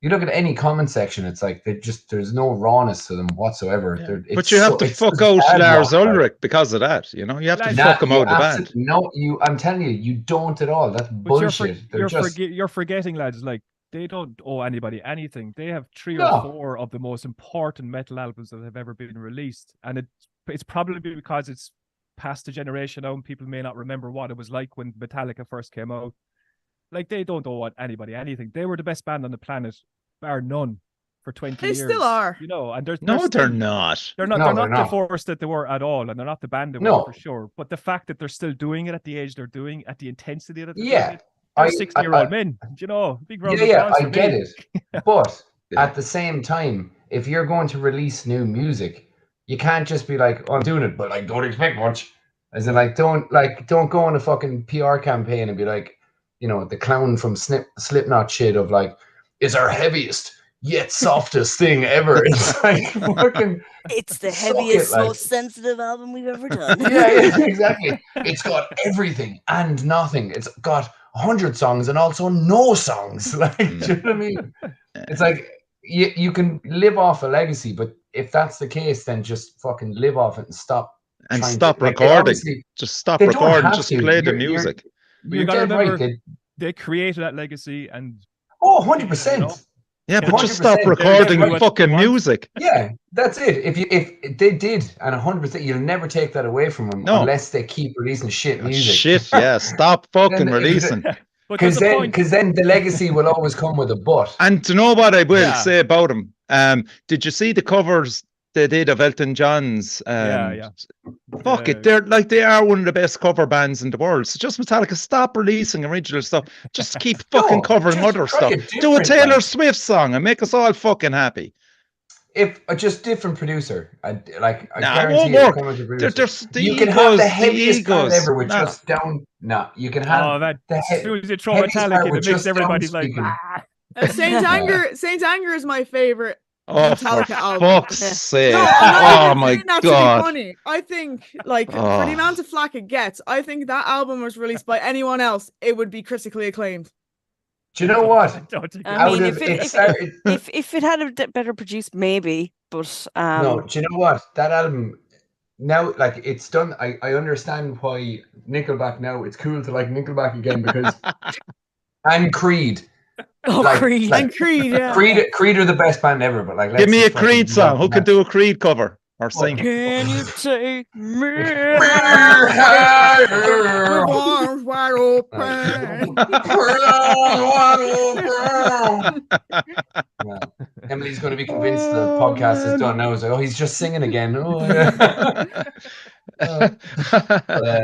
A: You look at any comment section, it's like there's no rawness to them whatsoever.
B: Yeah. But you have to fuck out Lars Ulrich because of that, you know? You have to fuck him out of the band.
A: No, I'm telling you, you don't at all. That's bullshit.
D: You're forgetting, lads, like, they don't owe anybody anything. They have 3 or 4 of the most important metal albums that have ever been released. And it's probably because it's past the generation now and people may not remember what it was like when Metallica first came out. Like, they don't owe anybody anything. They were the best band on the planet, bar none, for 20 years.
C: They still are.
D: You know, and they're
B: not.
D: They're not the force that they were at all, and they're not the band they were for sure. But the fact that they're still doing it at the age they're doing, at the intensity that they're doing it, they're 60-year-old men. You know, big round of applause.
A: I get it. But at the same time, if you're going to release new music, you can't just be like, I'm doing it, but like, don't expect much. As in, like, don't go on a fucking PR campaign and be like, the clown from Slipknot shit of like, it's our heaviest yet softest thing ever. It's like fucking.
E: It's the heaviest, most sensitive album we've ever done.
A: yeah, exactly. It's got everything and nothing. It's got 100 songs and also no songs. Like, do you know what I mean? It's like you can live off a legacy, but if that's the case, then just fucking live off it and stop.
B: And stop recording. Just stop recording. Just play the music.
A: You're dead right.
D: they created that legacy, and
A: Oh, 100%.
B: Yeah, but just stop
A: 100%.
B: recording
D: What
B: fucking
D: they want.
B: music.
A: Yeah, that's it. If they did, and 100%, you'll never take that away from them
B: No.
A: unless they keep releasing shit music.
B: Shit, yeah. Stop fucking
A: Then-
B: releasing.
D: But there's a point.
A: Because then the legacy will always come with a but.
B: And to know what I will
D: Yeah.
B: say about him, did you see the covers they did of Elton John's?
D: Yeah.
B: Fuck it, they are one of the best cover bands in the world. So just Metallica, stop releasing original stuff. Just keep fucking covering
A: just
B: other
A: try
B: stuff.
A: it
B: Do a
A: different,
B: Taylor
A: man.
B: Swift song and make us all fucking happy.
A: If just different producer, I
B: Nah,
A: guarantee
B: won't
A: you,
B: work.
A: come with a producer.
B: There's the
A: You can have the
B: egos,
A: heaviest band
B: egos.
A: ever with
B: Nah.
A: just down. No, you can have
D: Oh, that
A: the
D: as soon as you throw
A: heaviest
D: Metallica
A: part
D: in,
A: with
D: it makes
A: just
D: everybody's
A: down
D: like,
A: speaking.
C: Saint
A: Yeah.
C: Anger. Saint Anger is my favorite.
B: Oh, for
C: Metallica album.
B: fuck's sake.
C: No, I'm not
B: Oh
C: even
B: my
C: saying that
B: God.
C: to be funny. I think, like, for
B: Oh.
C: the amount of flack it gets, I think that album was released by anyone else, it would be critically acclaimed.
A: Do you know what?
D: I don't think
E: I mean,
A: Out of
E: if
A: it started.
E: if it had a better produced, maybe. But
A: No, do you know what? That album now, like, it's done. I understand why Nickelback now. It's cool to like Nickelback again because and Creed.
E: oh,
A: like-
E: Creed.
A: like-
C: And Creed, yeah.
A: Creed are the best band ever. But like,
B: Give
A: let's
B: me a
A: just fucking
B: Creed
A: be
B: song.
A: honest,
B: Who can do a Creed cover or sing?
E: Can you take me?
C: With arms wide open.
A: Yeah. Emily's going to be convinced the podcast is done now. It's like, oh, he's just singing again. Oh, yeah.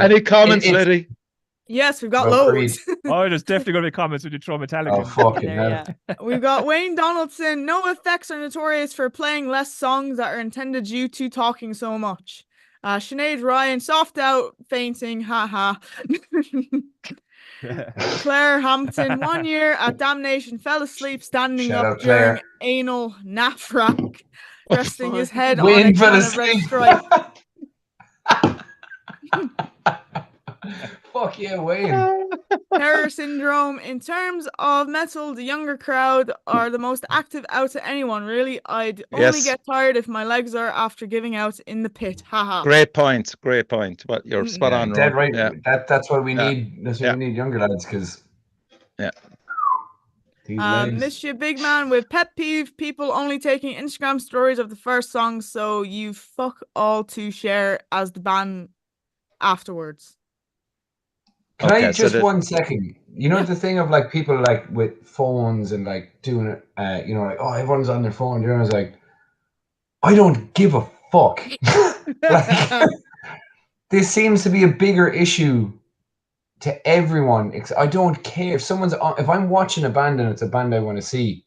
B: Any comments,
A: it's-
B: Liddy?
C: Yes, we've got
A: Well,
C: loads.
D: Oh, there's definitely going to be comments when you throw Metallica.
A: Oh,
D: in.
A: fucking
E: There,
A: hell.
E: yeah.
C: We've got Wayne Donaldson. No Effects are notorious for playing less songs that are intended due to talking so much. Sinead Ryan, soft out, fainting, haha. Claire Hampton, 1 year at Damnation, fell asleep standing
A: Shout
C: up
A: out,
C: during
A: Claire.
C: anal nap-rack, resting his head on a
A: Wayne fell
C: can of red
A: asleep.
C: stripe.
A: Fuck yeah, Wayne.
C: Terror Syndrome. In terms of metal, the younger crowd are the most active out to anyone, really. I'd only
B: Yes.
C: get tired if my legs are after giving out in the pit. Haha.
B: Great point. Great point. But you're spot on,
A: Dead
B: Ron.
A: right.
B: Yeah.
A: That's what we
B: Yeah.
A: need. That's what
B: Yeah.
A: we need, younger lads, because
B: Yeah.
A: these legs.
C: Miss you, big man, with pet peeve, people only taking Instagram stories of the first song, so you fuck all to share as the band afterwards.
A: Can I
B: Okay, so
A: just
B: the-
A: 1 second? You know the thing of like people like with phones and like doing it, like, oh, everyone's on their phone. You know, it's like, I don't give a fuck. Like, this seems to be a bigger issue to everyone. I don't care if someone's on, if I'm watching a band and it's a band I want to see.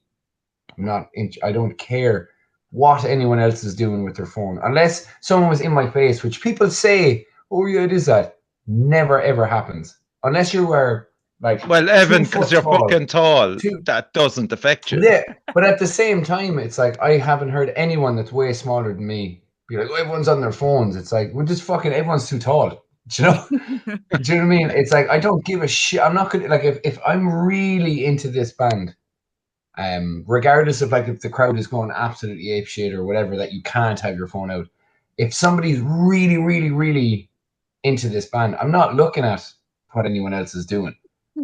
A: I don't care what anyone else is doing with their phone, unless someone was in my face, which people say, oh yeah, it is that. Never ever happens unless you are like.
B: Well, Evan,
A: 2
B: because
A: foot
B: you're
A: tall.
B: fucking tall,
A: Two-
B: that doesn't affect you.
A: Yeah, but at the same time, it's like I haven't heard anyone that's way smaller than me be like, oh, everyone's on their phones. It's like, we're just fucking, everyone's too tall. Do you know? Do you know what I mean? It's like, I don't give a shit. I'm not gonna, like, if I'm really into this band, regardless of like if the crowd is going absolutely apeshit or whatever, that you can't have your phone out. If somebody's really, really, really into this band, I'm not looking at what anyone else is doing.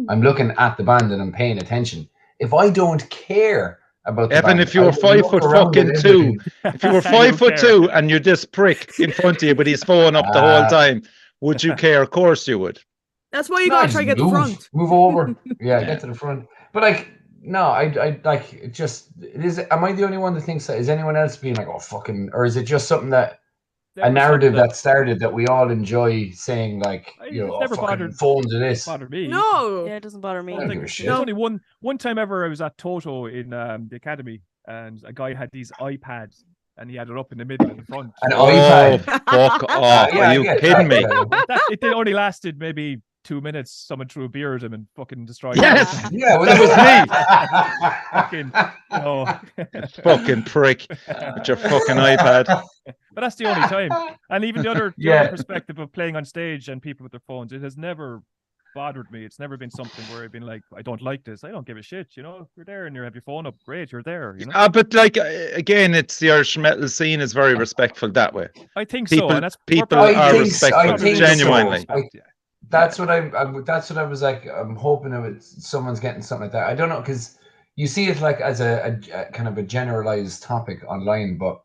A: I'm looking at the band and I'm paying attention. If I don't care about the
B: Evan,
A: band,
B: if you
A: I
B: were
A: will
B: 5
A: look
B: foot
A: around at
B: fucking two,
A: everything.
B: if you were
D: You
B: 5 foot
D: care.
B: two and you're this prick in front of you with his phone up the whole
A: Ah.
B: time, would you care? Of course you would.
C: That's why you
A: No,
C: gotta
A: just
C: try to get the
A: move.
C: front.
A: Move over. Yeah,
B: Yeah.
A: get to the front. But like, no, I like it. Just it is. Am I the only one that thinks that? Is anyone else being like, oh fucking, or is it just something that
D: There
A: a
D: was
A: narrative
D: something
A: that started that we all enjoy saying, like,
D: It's
A: you know, oh,
D: never
A: fucking
D: bothered-
A: phones are this.
D: bothered me.
C: No.
E: Yeah, it doesn't bother me.
A: I don't give a
D: There's
A: shit.
D: only one time ever I was at Toto in the academy, and a guy had these iPads, and he had it up in the middle in the front.
A: An
B: Oh,
A: iPad.
B: fuck off.
A: Yeah,
B: Are
A: I
B: you
A: get
B: kidding me?
A: that.
D: It only lasted maybe 2 minutes. Someone threw a beer at him and fucking destroyed
B: Yes!
D: it.
A: Yeah, well,
B: That
A: was
B: was me.
D: Fucking,
B: Fucking prick with your fucking iPad.
D: But that's the only time. And even the other
A: Yeah.
D: perspective of playing on stage and people with their phones, it has never bothered me. It's never been something where I've been like, I don't like this. I don't give a shit. You know, you're there and you have your phone up. Great, you're there. You know,
B: But like again, it's the Irish metal scene is very respectful that way.
D: I think
B: people-
D: so. And that's
B: people
D: probably
B: are
A: I think
B: respectful,
A: so.
B: genuinely.
A: I- That's what that's what I was like. I'm hoping someone's getting something like that. I don't know, because you see it like as a kind of a generalized topic online, but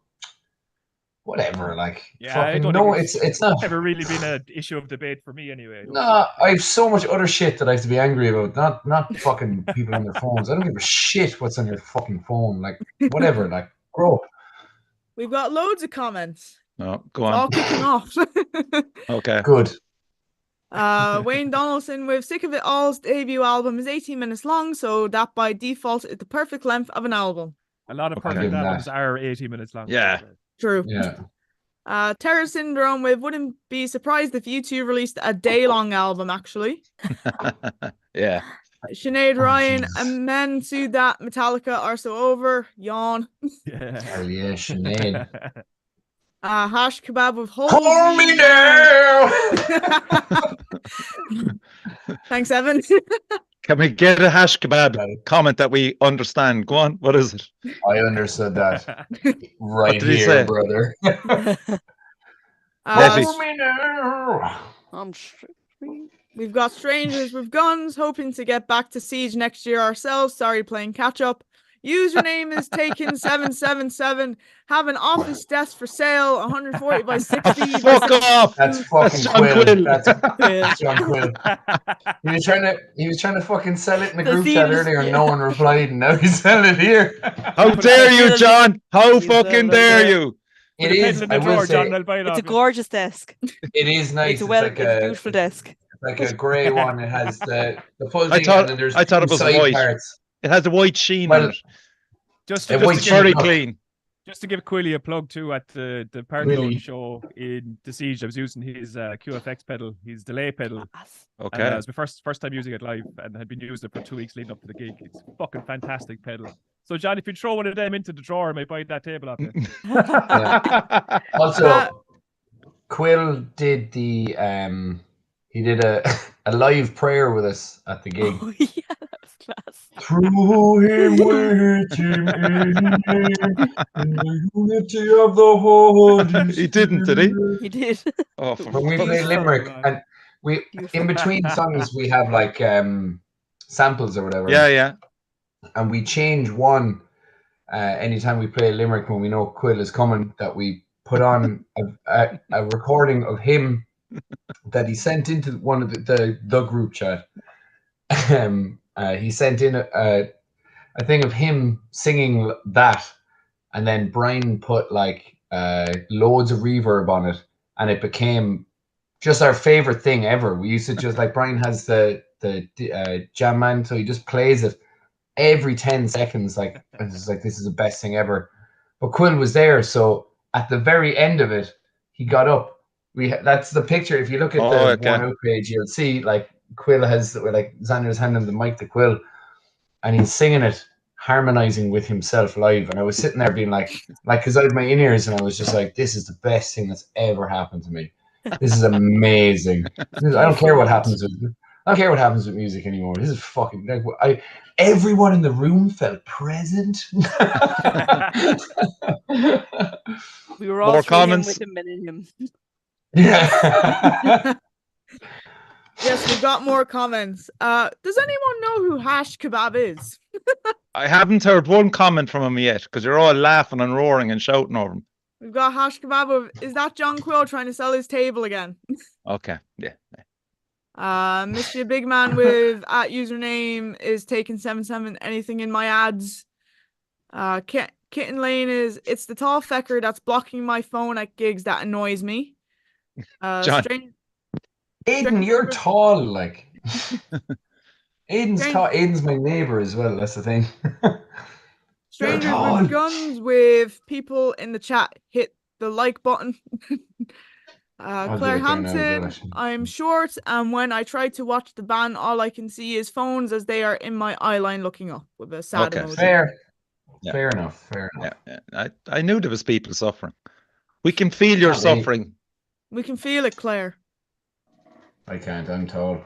A: whatever. Like,
D: Yeah, I
A: fucking
D: don't think
A: no, it's not.
D: ever really been an issue of debate for me anyway. I don't
A: No,
D: think.
A: I have so much other shit that I have to be angry about. Not fucking people on their phones. I don't give a shit what's on your fucking phone. Like, whatever. Like, grow up.
C: We've got loads of comments.
B: No, go
C: It's all
B: on.
C: kicking off.
B: Okay.
A: Good.
C: Wayne Donaldson with Sick of It All's debut album is 18 minutes long, so that by default is the perfect length of an album.
D: A lot of
B: Okay.
D: perfect
A: Give 'em
D: albums
A: that.
D: are 80 minutes long.
B: Yeah.
C: True.
A: Yeah.
C: Terror Syndrome with wouldn't be surprised if U2 released a day-long album, actually.
B: Yeah.
C: Sinead
A: Oh,
C: Ryan,
A: Jesus.
C: men to that Metallica are so over. Yawn.
D: Yeah.
A: Hell yeah, Sinead.
C: Hash Kebab with
A: Hold me now.
C: Thanks, Evan.
B: Can we get a hash kebab comment that we understand? Go on. What is it?
A: I understood that right
B: did he
A: here,
B: say?
A: brother.
B: Letty.
A: Hold me now.
E: I'm sure.
C: We've got Strangers with Guns, hoping to get back to Siege next year ourselves. Sorry, playing catch up. Username is taken777. Have an office desk for sale, 140 by 60.
B: Fuck off!
A: That's fucking
B: John
A: Quill.
B: Quill.
A: That's John Quill. He was trying to fucking sell it in the
E: The
A: group chat
E: Siege.
A: earlier, and no one replied, and now he's selling it here.
B: How dare you, John? How
E: He's
B: fucking
E: the-
B: dare you?
A: It
D: With a
A: is.
D: pedal in
A: I
D: the
A: will
D: drawer, John,
A: say,
D: I'll buy it
E: It's a
D: off you.
E: gorgeous desk.
A: it is nice.
E: It's a
A: like
E: beautiful desk.
A: like a grey one. It has the full
B: I
A: thing,
B: thought-
A: and then there's
B: I thought
A: two
B: it was
A: side
B: white.
A: parts.
B: It has a white sheen
A: Well,
B: on it.
D: Just
A: a
D: to,
A: white
D: just, to
A: sheen.
B: Very
A: Look.
B: clean.
D: just to give Quilly a plug too, at the Party
A: Willie.
D: Load show in the Siege, I was using his QFX pedal, his delay pedal. And
B: Okay.
D: it was my first time using it live, and had been using it for 2 weeks leading up to the gig. It's a fucking fantastic pedal. So, John, if you throw one of them into the drawer, I might buy that table off you.
A: Also, Quill did the he did a live prayer with us at the gig.
E: Oh, yeah, that's class.
A: Through him with him in the unity of the Holy
B: He didn't, did he?
A: Spirit.
E: He did.
B: Oh,
A: When
B: for
A: we
B: fuck's
A: play
B: sake.
A: Limerick,
D: man.
A: and we
E: Beautiful.
A: in between songs we have like samples or whatever.
B: Yeah, yeah.
A: And we change one anytime we play Limerick when we know Quill is coming, that we put on a recording of him that he sent into one of the group chat. He sent in a thing of him singing that, and then Brian put like loads of reverb on it, and it became just our favorite thing ever. We used to just like, Brian has the jam man, so he just plays it every 10 seconds. Like, it's just like, this is the best thing ever. But Quill was there, so at the very end of it, he got up. That's the picture. If you look at the
B: Okay.
A: One Out page, you'll see like Quill has like Xander's handing the mic to Quill, and he's singing it, harmonizing with himself live. And I was sitting there being like, because I had my in-ears, and I was just like, this is the best thing that's ever happened to me. This is amazing. I don't care what happens with. I don't care what happens with music anymore. This is fucking like, everyone in the room felt present.
E: We were all
B: More
E: through him
B: comments?
E: with him and in him.
A: Yeah.
C: Yes, we've got more comments. Does anyone know who Hash Kebab is?
B: I haven't heard one comment from him yet because you're all laughing and roaring and shouting over him.
C: We've got Hash Kebab with, is that John Quill trying to sell his table again?
B: Okay. Yeah.
C: Mr. Big Man with username is taking 77. Anything in my ads? Kitten Lane is, it's the tall fecker that's blocking my phone at gigs that annoys me.
B: John.
A: Aiden, you're tall, like. Aiden's
C: Strange-
A: tall. Aiden's my neighbor as well. That's the thing.
C: Strangers
A: tall.
C: with Guns with people in the chat hit the like button.
A: I'll
C: Claire
A: do it there now as well,
C: Hampton,
A: actually.
C: I'm short, and when I try to watch the band, all I can see is phones as they are in my eye line looking up with a sad
B: Okay.
C: emoji.
A: Fair.
B: Yeah.
A: Fair enough. Fair enough.
B: Yeah. I knew there was people suffering. We can feel your
A: Can't wait.
B: suffering.
C: We can feel it, Claire.
A: I can't. I'm tall.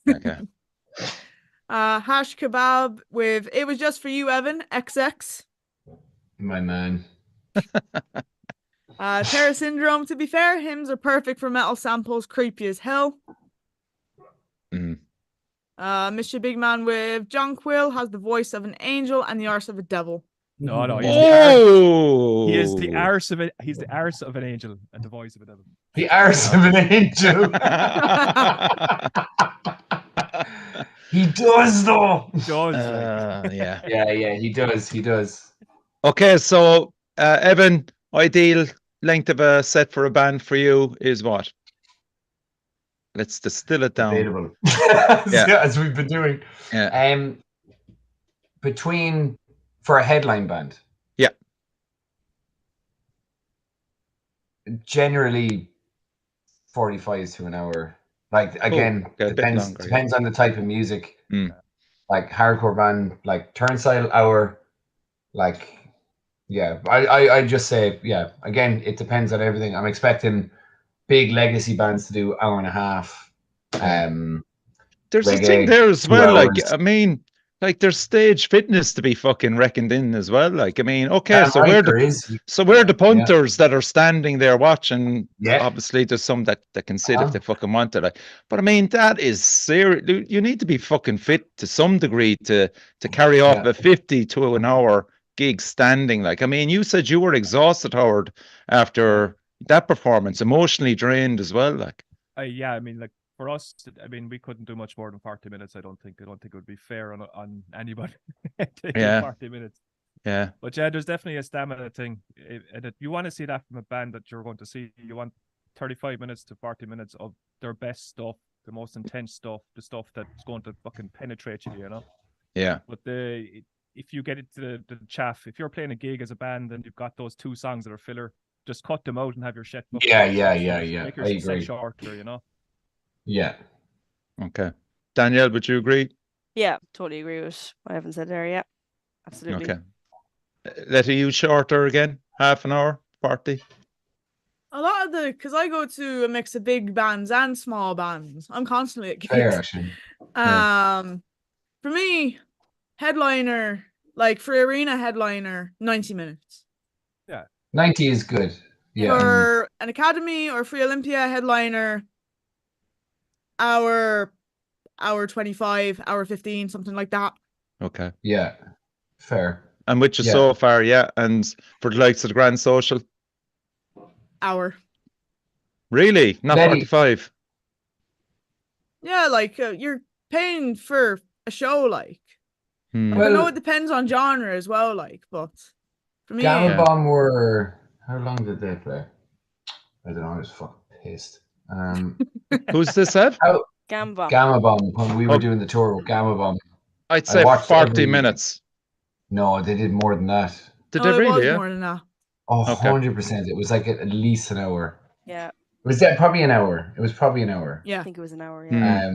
B: Okay.
C: Hash Kebab with it was just for you, Evan. XX.
A: My man.
C: Terror Syndrome. To be fair, hymns are perfect for metal samples. Creepy as hell. Mr. Big Man with John Quill has the voice of an angel and the arse of a devil.
D: No, he's he is the arse of it. He's the arse of an angel and the voice of a devil.
A: The arse of an angel. He does though.
D: He does.
B: Yeah.
A: Yeah, he does.
B: Okay, so Evan, ideal length of a set for a band for you is what? Let's distill it down.
A: Debatable.
B: Yeah.
A: As we've been doing.
B: Yeah.
A: For a headline band.
B: Yeah.
A: Generally 45 to an hour. Like again, depends on the type of music. Like hardcore band, like Turnstile hour, like I just say again, it depends on everything. I'm expecting big legacy bands to do hour and a half.
B: There's
A: reggae,
B: a thing there as well.
A: hours.
B: Like, I mean, like there's stage fitness to be fucking reckoned in as well. Like, I mean, okay, so we're the punters that are standing there watching.
A: Yeah.
B: Obviously, there's some that can sit if they fucking want to. Like, but I mean, that is serious. You need to be fucking fit to some degree to carry off a 50 to an hour gig standing. Like, I mean, you said you were exhausted, Howard, after that performance, emotionally drained as well. Like,
D: yeah, I mean, like. For us, I mean, we couldn't do much more than 40 minutes. I don't think it would be fair on anybody to do 40 minutes.
B: Yeah.
D: But yeah, there's definitely a stamina thing. And if you want to see that from a band that you're going to see, you want 35 minutes to 40 minutes of their best stuff, the most intense stuff, the stuff that's going to fucking penetrate you, you know?
B: Yeah.
D: But if you get into the chaff, if you're playing a gig as a band and you've got those 2 songs that are filler, just cut them out and have your set.
A: Yeah.
D: Make your set shorter, you know?
A: Yeah.
B: Okay. Danielle, would you agree?
E: Yeah, totally agree with what Evan said there. Yeah, absolutely.
B: Okay. Letty, you shorter again? Half an hour? 40?
C: A lot of because I go to a mix of big bands and small bands. I'm constantly at gigs.
A: Fair, actually.
C: For me, headliner, like for arena headliner, 90 minutes.
D: Yeah.
A: 90 is good. Yeah.
C: For an Academy or Free Olympia headliner, hour 25, hour 15, something like that.
B: Okay.
A: Yeah. Fair.
B: And which is so far, and for the likes of the Grand Social?
C: Hour.
B: Really? Not 45?
C: Yeah, like you're paying for a show, like.
A: Well,
C: I know it depends on genre as well, like, but for me,
A: Gamma Bomb were, how long did they play? I don't know, I was fucking pissed.
B: Who's this at?
E: Gamma Bomb.
A: Gamma Bomb, when we were doing the tour with Gamma Bomb.
B: I'd say 40 minutes.
A: No, they did more than that.
B: Did they really?
C: It was more than that.
A: Oh, 100%. It was like at least an hour.
E: Yeah.
A: Was that probably an hour? It was probably an hour.
C: Yeah.
E: I think it was an hour, yeah.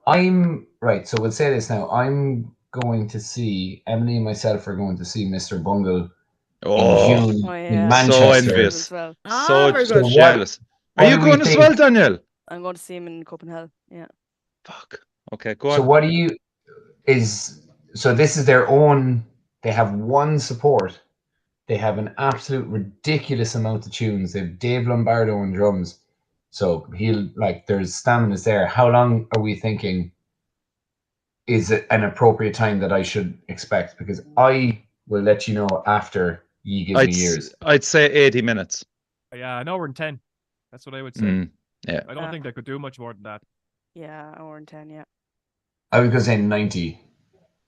A: I'm right, so we'll say this now. I'm going to see, Emily and myself are going to see Mr. Bungle in June in Manchester.
B: So envious.
E: Well.
B: So jealous. Are you going as well, Danielle?
E: I'm going to see him in Copenhagen. Yeah.
B: Fuck. Okay, go on.
A: So what so this is their own, they have one support. They have an absolute ridiculous amount of tunes. They have Dave Lombardo on drums. So there's stamina there. How long are we thinking is it an appropriate time that I should expect? Because I will let you know after you give me years.
B: I'd say 80 minutes.
D: Yeah, an hour and 10. That's what I would say.
B: Yeah.
D: I don't think they could do much more than that.
E: Yeah, hour and 10, yeah.
A: I was going to say 90.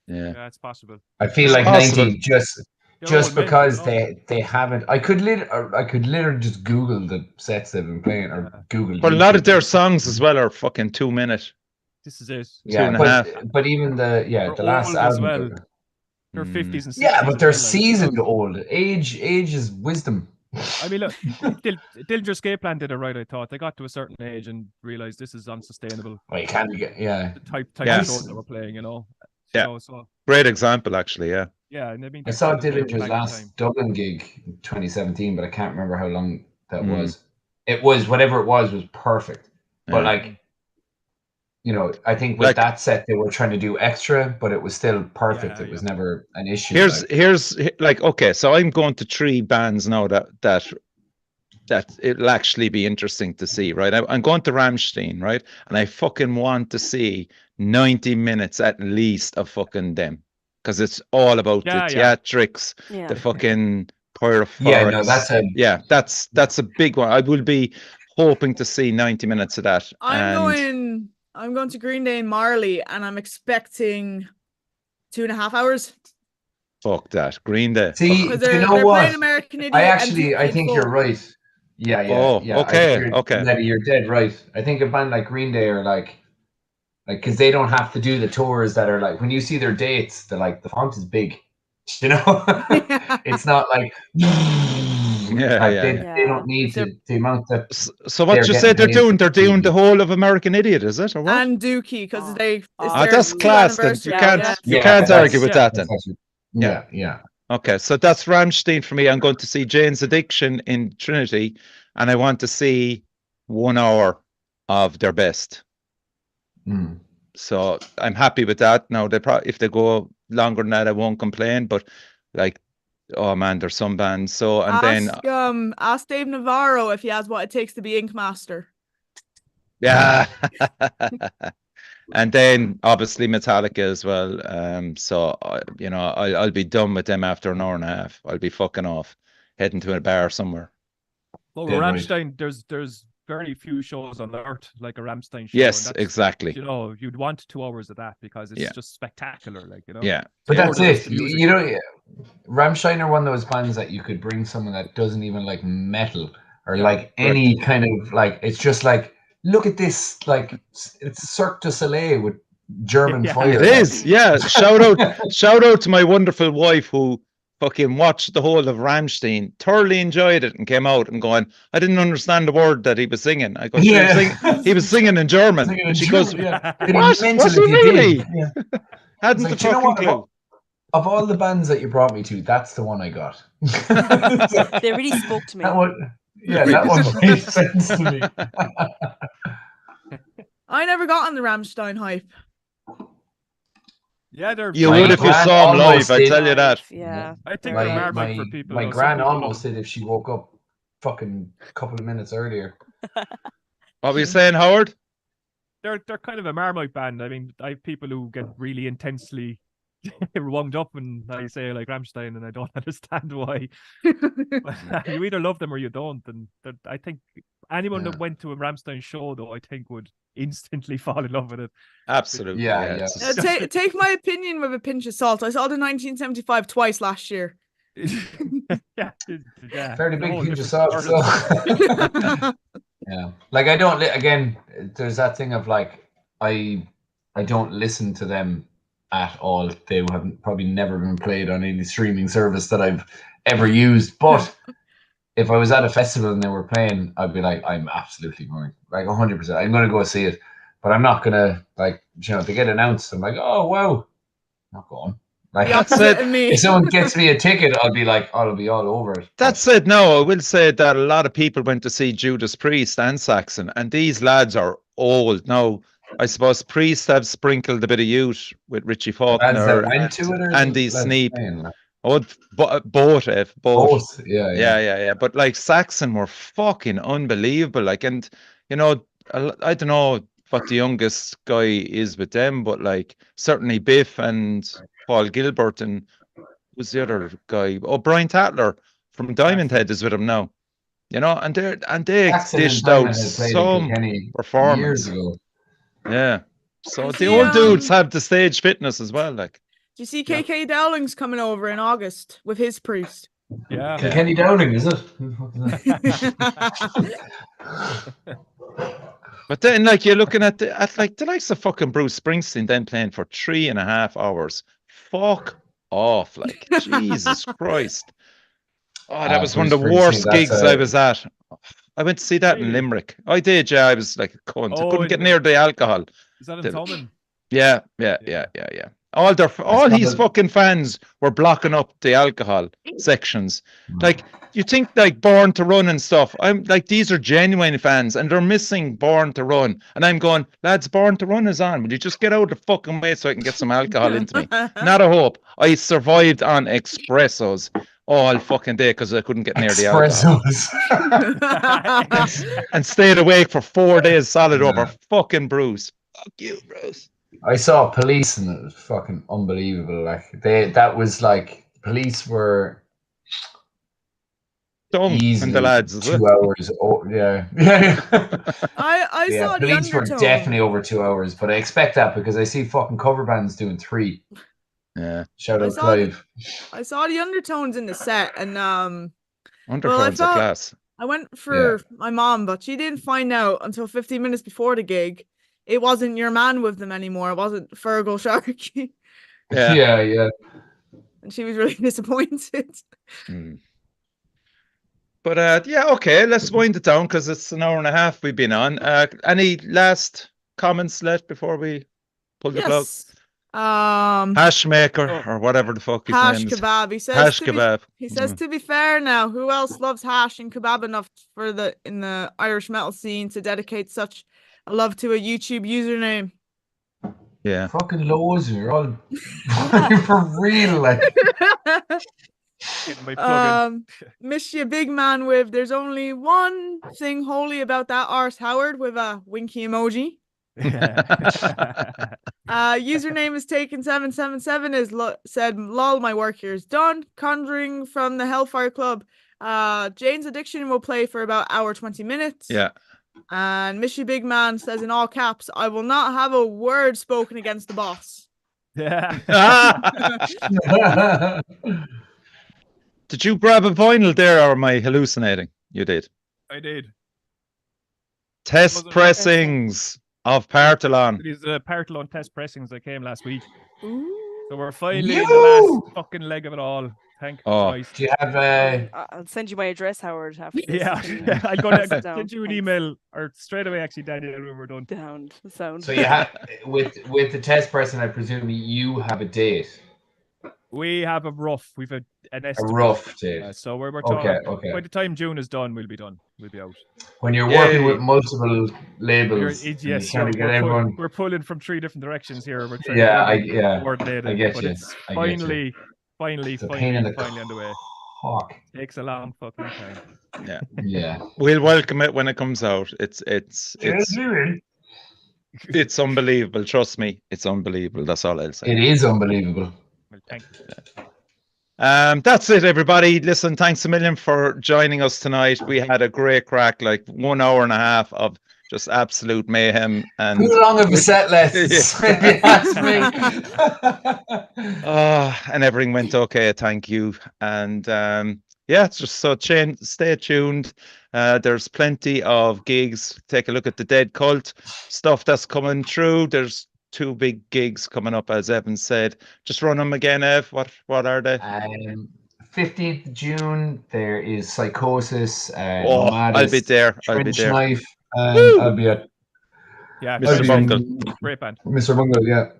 B: Yeah,
D: it's possible.
A: I feel like 90 just because they haven't. I could literally just Google the sets they've been playing or Google.
B: But a lot of their songs as well are fucking 2 minutes.
D: This is it.
A: Yeah,
B: 2.5.
A: But even the last album.
D: Well. They're 50s and 60s.
A: Yeah, but they're seasoned old. Age is wisdom.
D: I mean, look, Dillinger Escape Plan did it right, I thought. They got to a certain age and realized this is unsustainable.
A: Well, you can't get,
D: the type of shows that we're playing, you know.
B: Yeah. Great example, actually, yeah.
D: Yeah, and I mean,
A: I saw Dillinger's last Dublin gig in 2017, but I can't remember how long that was. It was, whatever it was perfect. But I think with that set, they were trying to do extra, but it was still perfect. It was never an issue.
B: Here's okay, so I'm going to 3 bands now that that it'll actually be interesting to see, right? I'm going to Rammstein, right? And I fucking want to see 90 minutes at least of fucking them, because it's all about the
D: Yeah.
B: theatrics,
E: Yeah.
B: the fucking pyrophorics.
A: Yeah, no, that's a
B: that's a big one. I will be hoping to see 90 minutes of that.
C: I'm going to Green Day and Marley, and I'm expecting 2.5 hours.
B: Fuck that. Green Day.
A: See,
C: Because
A: do you
C: they're
A: know what?
C: playing American Idiot.
A: I think you're right. Yeah.
B: Oh,
A: I
B: okay,
A: think
B: okay.
A: Letty, you're dead right. I think a band like Green Day are like because they don't have to do the tours that are like when you see their dates, they're like the font is big. You know, it's not like they don't need to the amount that.
B: So what you say they're doing? They're doing the whole of American Idiot, is it, or what?
C: And Dookie, because it's
B: that's
C: their
B: class. Then you can't argue with that. Then
A: Yeah.
B: Okay, so that's Rammstein for me. I'm going to see Jane's Addiction in Trinity, and I want to see 1 hour of their best. So I'm happy with that. Now if they go longer than that, I won't complain. But like, oh man, there's some bands. So
C: ask Dave Navarro if he has what it takes to be Ink Master.
B: Yeah. And then obviously Metallica as well. So I'll be done with them after an hour and a half. I'll be fucking off, heading to a bar somewhere.
D: Well, with Rammstein, there's very few shows on earth like a Rammstein show.
B: Yes, exactly.
D: You'd want 2 hours of that because it's just spectacular.
B: Yeah.
A: But that's it. Rammstein are one of those bands that you could bring someone that doesn't even like metal or like any kind of like. It's just like. Look at this, like it's Cirque du Soleil with German fire.
B: It is, yeah. Shout out to my wonderful wife who fucking watched the whole of Rammstein, thoroughly enjoyed it, and came out and going, I didn't understand the word that he was singing. I go, he was singing in German. And she goes, what? What's he really?
A: Yeah.
B: Hadn't the fucking clue.
A: Of all the bands that you brought me to, that's the one I got.
E: They really spoke to me.
A: That one made sense to me.
C: I never got on the Rammstein hype.
D: Yeah,
B: you would if you saw them live. I tell you that.
E: Yeah,
D: I think they're marmite for people.
A: My gran almost did if she woke up fucking a couple of minutes earlier.
B: What were you saying, Howard?
D: They're kind of a marmite band. I mean, I have people who get really intensely wound up when I say like Rammstein, and I don't understand why. You either love them or you don't. And I think anyone that went to a Rammstein show, though, I think would instantly fall in love with it.
B: Absolutely.
A: Yeah.
C: Take my opinion with a pinch of salt. I saw the 1975 twice last year.
D: yeah.
A: Fairly big pinch of salt. So. Yeah. Like I don't. Again, there's that thing of like I don't listen to them at all. They have probably never been played on any streaming service that I've ever used. But if I was at a festival and they were playing, I'd be like, I'm absolutely going, like 100%. I'm going to go see it, but I'm not going to like, if they get announced, I'm like, oh wow, I'm not going. Like
B: that's it.
A: If someone gets me a ticket, I'll be like, I'll be all over it.
B: That's it. No, I will say that a lot of people went to see Judas Priest and Saxon, and these lads are old now. I suppose Priest have sprinkled a bit of youth with Richie Faulkner and Andy Sneap. Both. Yeah. But like Saxon were fucking unbelievable. Like, and I don't know what the youngest guy is with them, but like certainly Biff and Paul Gilbert and who's the other guy? Oh, Brian Tatler from Diamond Head is with him now. And they dished out some performance
A: years ago.
B: Yeah. So the old dudes have the stage fitness as well. Like,
C: do you see KK Dowling's coming over in August with his Priest?
D: Yeah.
A: Kenny Dowling, is it?
B: But then, like, you're looking at the likes of fucking Bruce Springsteen then playing for 3.5 hours. Fuck off, like, Jesus Christ. Oh, that was one of the worst gigs I was at. I went to see that in Limerick. I did, yeah. I was like a cunt. I couldn't get near the alcohol.
D: Is that in Thomond?
B: Yeah. All his fucking fans were blocking up the alcohol sections. Like, you think like Born to Run and stuff. I'm like, these are genuine fans and they're missing Born to Run. And I'm going, lads, Born to Run is on. Will you just get out of the fucking way so I can get some alcohol into me? Not a hope. I survived on espressos. all fucking day because I couldn't get near the alcohol.
A: Espressos.
B: And stayed awake for 4 days solid
A: Yeah.
B: over fucking Bruce. Fuck you, Bruce.
A: I saw police and it was fucking unbelievable. Like that was like police were
B: Dumb and the
A: easily
B: lads, is it?
A: 2 hours. Yeah.
C: I
A: Yeah,
C: saw the
A: police were
C: undertone.
A: definitely over 2 hours, but I expect that because I see fucking cover bands doing 3.
B: Yeah.
A: Shout
C: I
A: out
C: saw the-
A: Clive.
C: I saw the undertones in the set, and
B: Undertones are
C: felt-
B: class.
C: I went for my mom, but she didn't find out until 15 minutes before the gig. It wasn't your man with them anymore. It wasn't Fergal Sharkey.
B: Yeah.
A: Yeah.
C: And she was really disappointed.
B: Mm. But yeah, okay, let's wind it down because it's an hour and a half we've been on. Any last comments left before we pull the plug?
C: Yes.
B: Hashmaker or whatever the fuck his
C: Hash
B: name is.
C: kebab. He says
B: Hash
C: to
B: kebab.
C: He says to be fair now, who else loves hash and kebab enough in the Irish metal scene to dedicate such a love to a YouTube username?
B: Yeah.
A: Fucking loads. You're all for real. Like.
D: Getting my plug in.
C: Miss you, big man. With there's only one thing holy about that arse, Howard, with a winky emoji. Username is taken 777 is said lol, my work here is done. Conjuring from the Hellfire Club. Jane's Addiction will play for about hour 20 minutes.
B: Yeah.
C: And Miss you, big man says in all caps, I will not have a word spoken against the boss.
D: Yeah.
B: Did you grab a vinyl there or am I hallucinating? You did.
D: I did.
B: Test
D: Wasn't it?
B: pressings of Partalon.
D: These Partalon test pressings that came last week.
C: Ooh.
D: So we're finally in the last fucking leg of it all. Thank Christ.
A: Do you have
E: I'll send you my address, Howard. After this.
D: Yeah, I'll go
E: Pass
D: down,
E: it down.
D: send you an
E: Thanks.
D: email or straight away. Actually, Daniel, when we're done.
E: Down. Sound.
A: So you have with the test person, I presume you have a date.
D: We have a rough. We've an estimate.
A: rough date.
D: So we're talking.
A: Okay.
D: By the time June is done, we'll be done. We'll be out.
A: When you're
B: Yay.
A: working with multiple labels,
D: Yes,
A: trying to get everyone.
D: we're pulling from 3 different directions here. We're trying
A: Yeah,
D: to coordinate
A: I
D: it,
A: get
D: but
A: you.
D: it's
A: I get you.
D: finally
A: It's a pain in the
D: on the way.
A: cock.
D: Takes a long fucking time.
A: Yeah.
B: We'll welcome it when it comes out. It's unbelievable. Trust me, it's unbelievable. That's all I'll say.
A: It is unbelievable.
D: Well, thank you.
B: That's it, everybody. Listen, thanks a million for joining us tonight. We had a great crack, like 1 hour and a half of just absolute mayhem. And
A: too long of a set list, if you ask me.
B: and everything went okay. Thank you. And yeah, it's just so stay tuned. There's plenty of gigs. Take a look at the Dead Cult stuff that's coming through. There's 2 big gigs coming up, as Evan said. Just run them again, Ev. What are they?
A: 15th June, there is Psychosis.
B: I'll be there. I'll be there.
A: Knife, and I'll be at
B: Mr. Bungle.
D: Great band.
A: Mr. Bungle, yeah.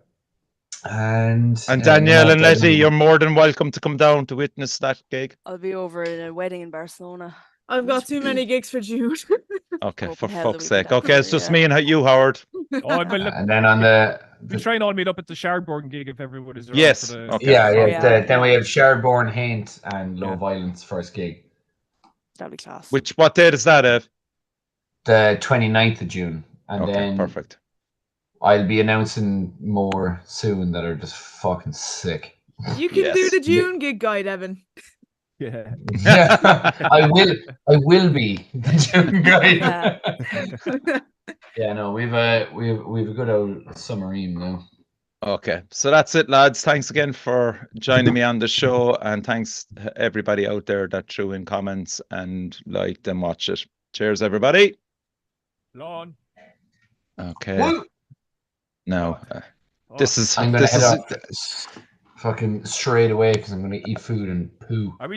A: And
B: Danielle and Leslie, you're more than welcome to come down to witness that gig.
E: I'll be over in a wedding in Barcelona.
C: I've got too many gigs for June.
B: Okay,
E: Hope
B: for
E: hell that
B: fuck's
E: we
B: sake.
E: can
B: Okay, it's
E: definitely,
B: just me and you, Howard.
D: Oh, but look,
A: and then on the
D: we try and all meet up at the Shardborn gig if everyone is around.
B: Yes.
D: For the,
B: Okay.
A: yeah. Then we have Shardborn, Haint, and Low Violence first gig.
E: That'll be class.
B: What date is that, Ev?
A: The 29th of June. And then
B: perfect.
A: I'll be announcing more soon that are just fucking sick.
C: You can do the June gig guide, Evan.
D: Yeah.
A: I will be the June guy. Yeah, no, we've a good old submarine now.
B: Okay, so that's it, lads. Thanks again for joining me on the show, and thanks to everybody out there that threw in comments and liked and watched it. Cheers, everybody.
D: Lawn.
B: Okay.
A: What?
B: No,
D: Oh.
B: this is
A: I'm gonna head up fucking straight away because I'm gonna eat food and poo.
D: Are we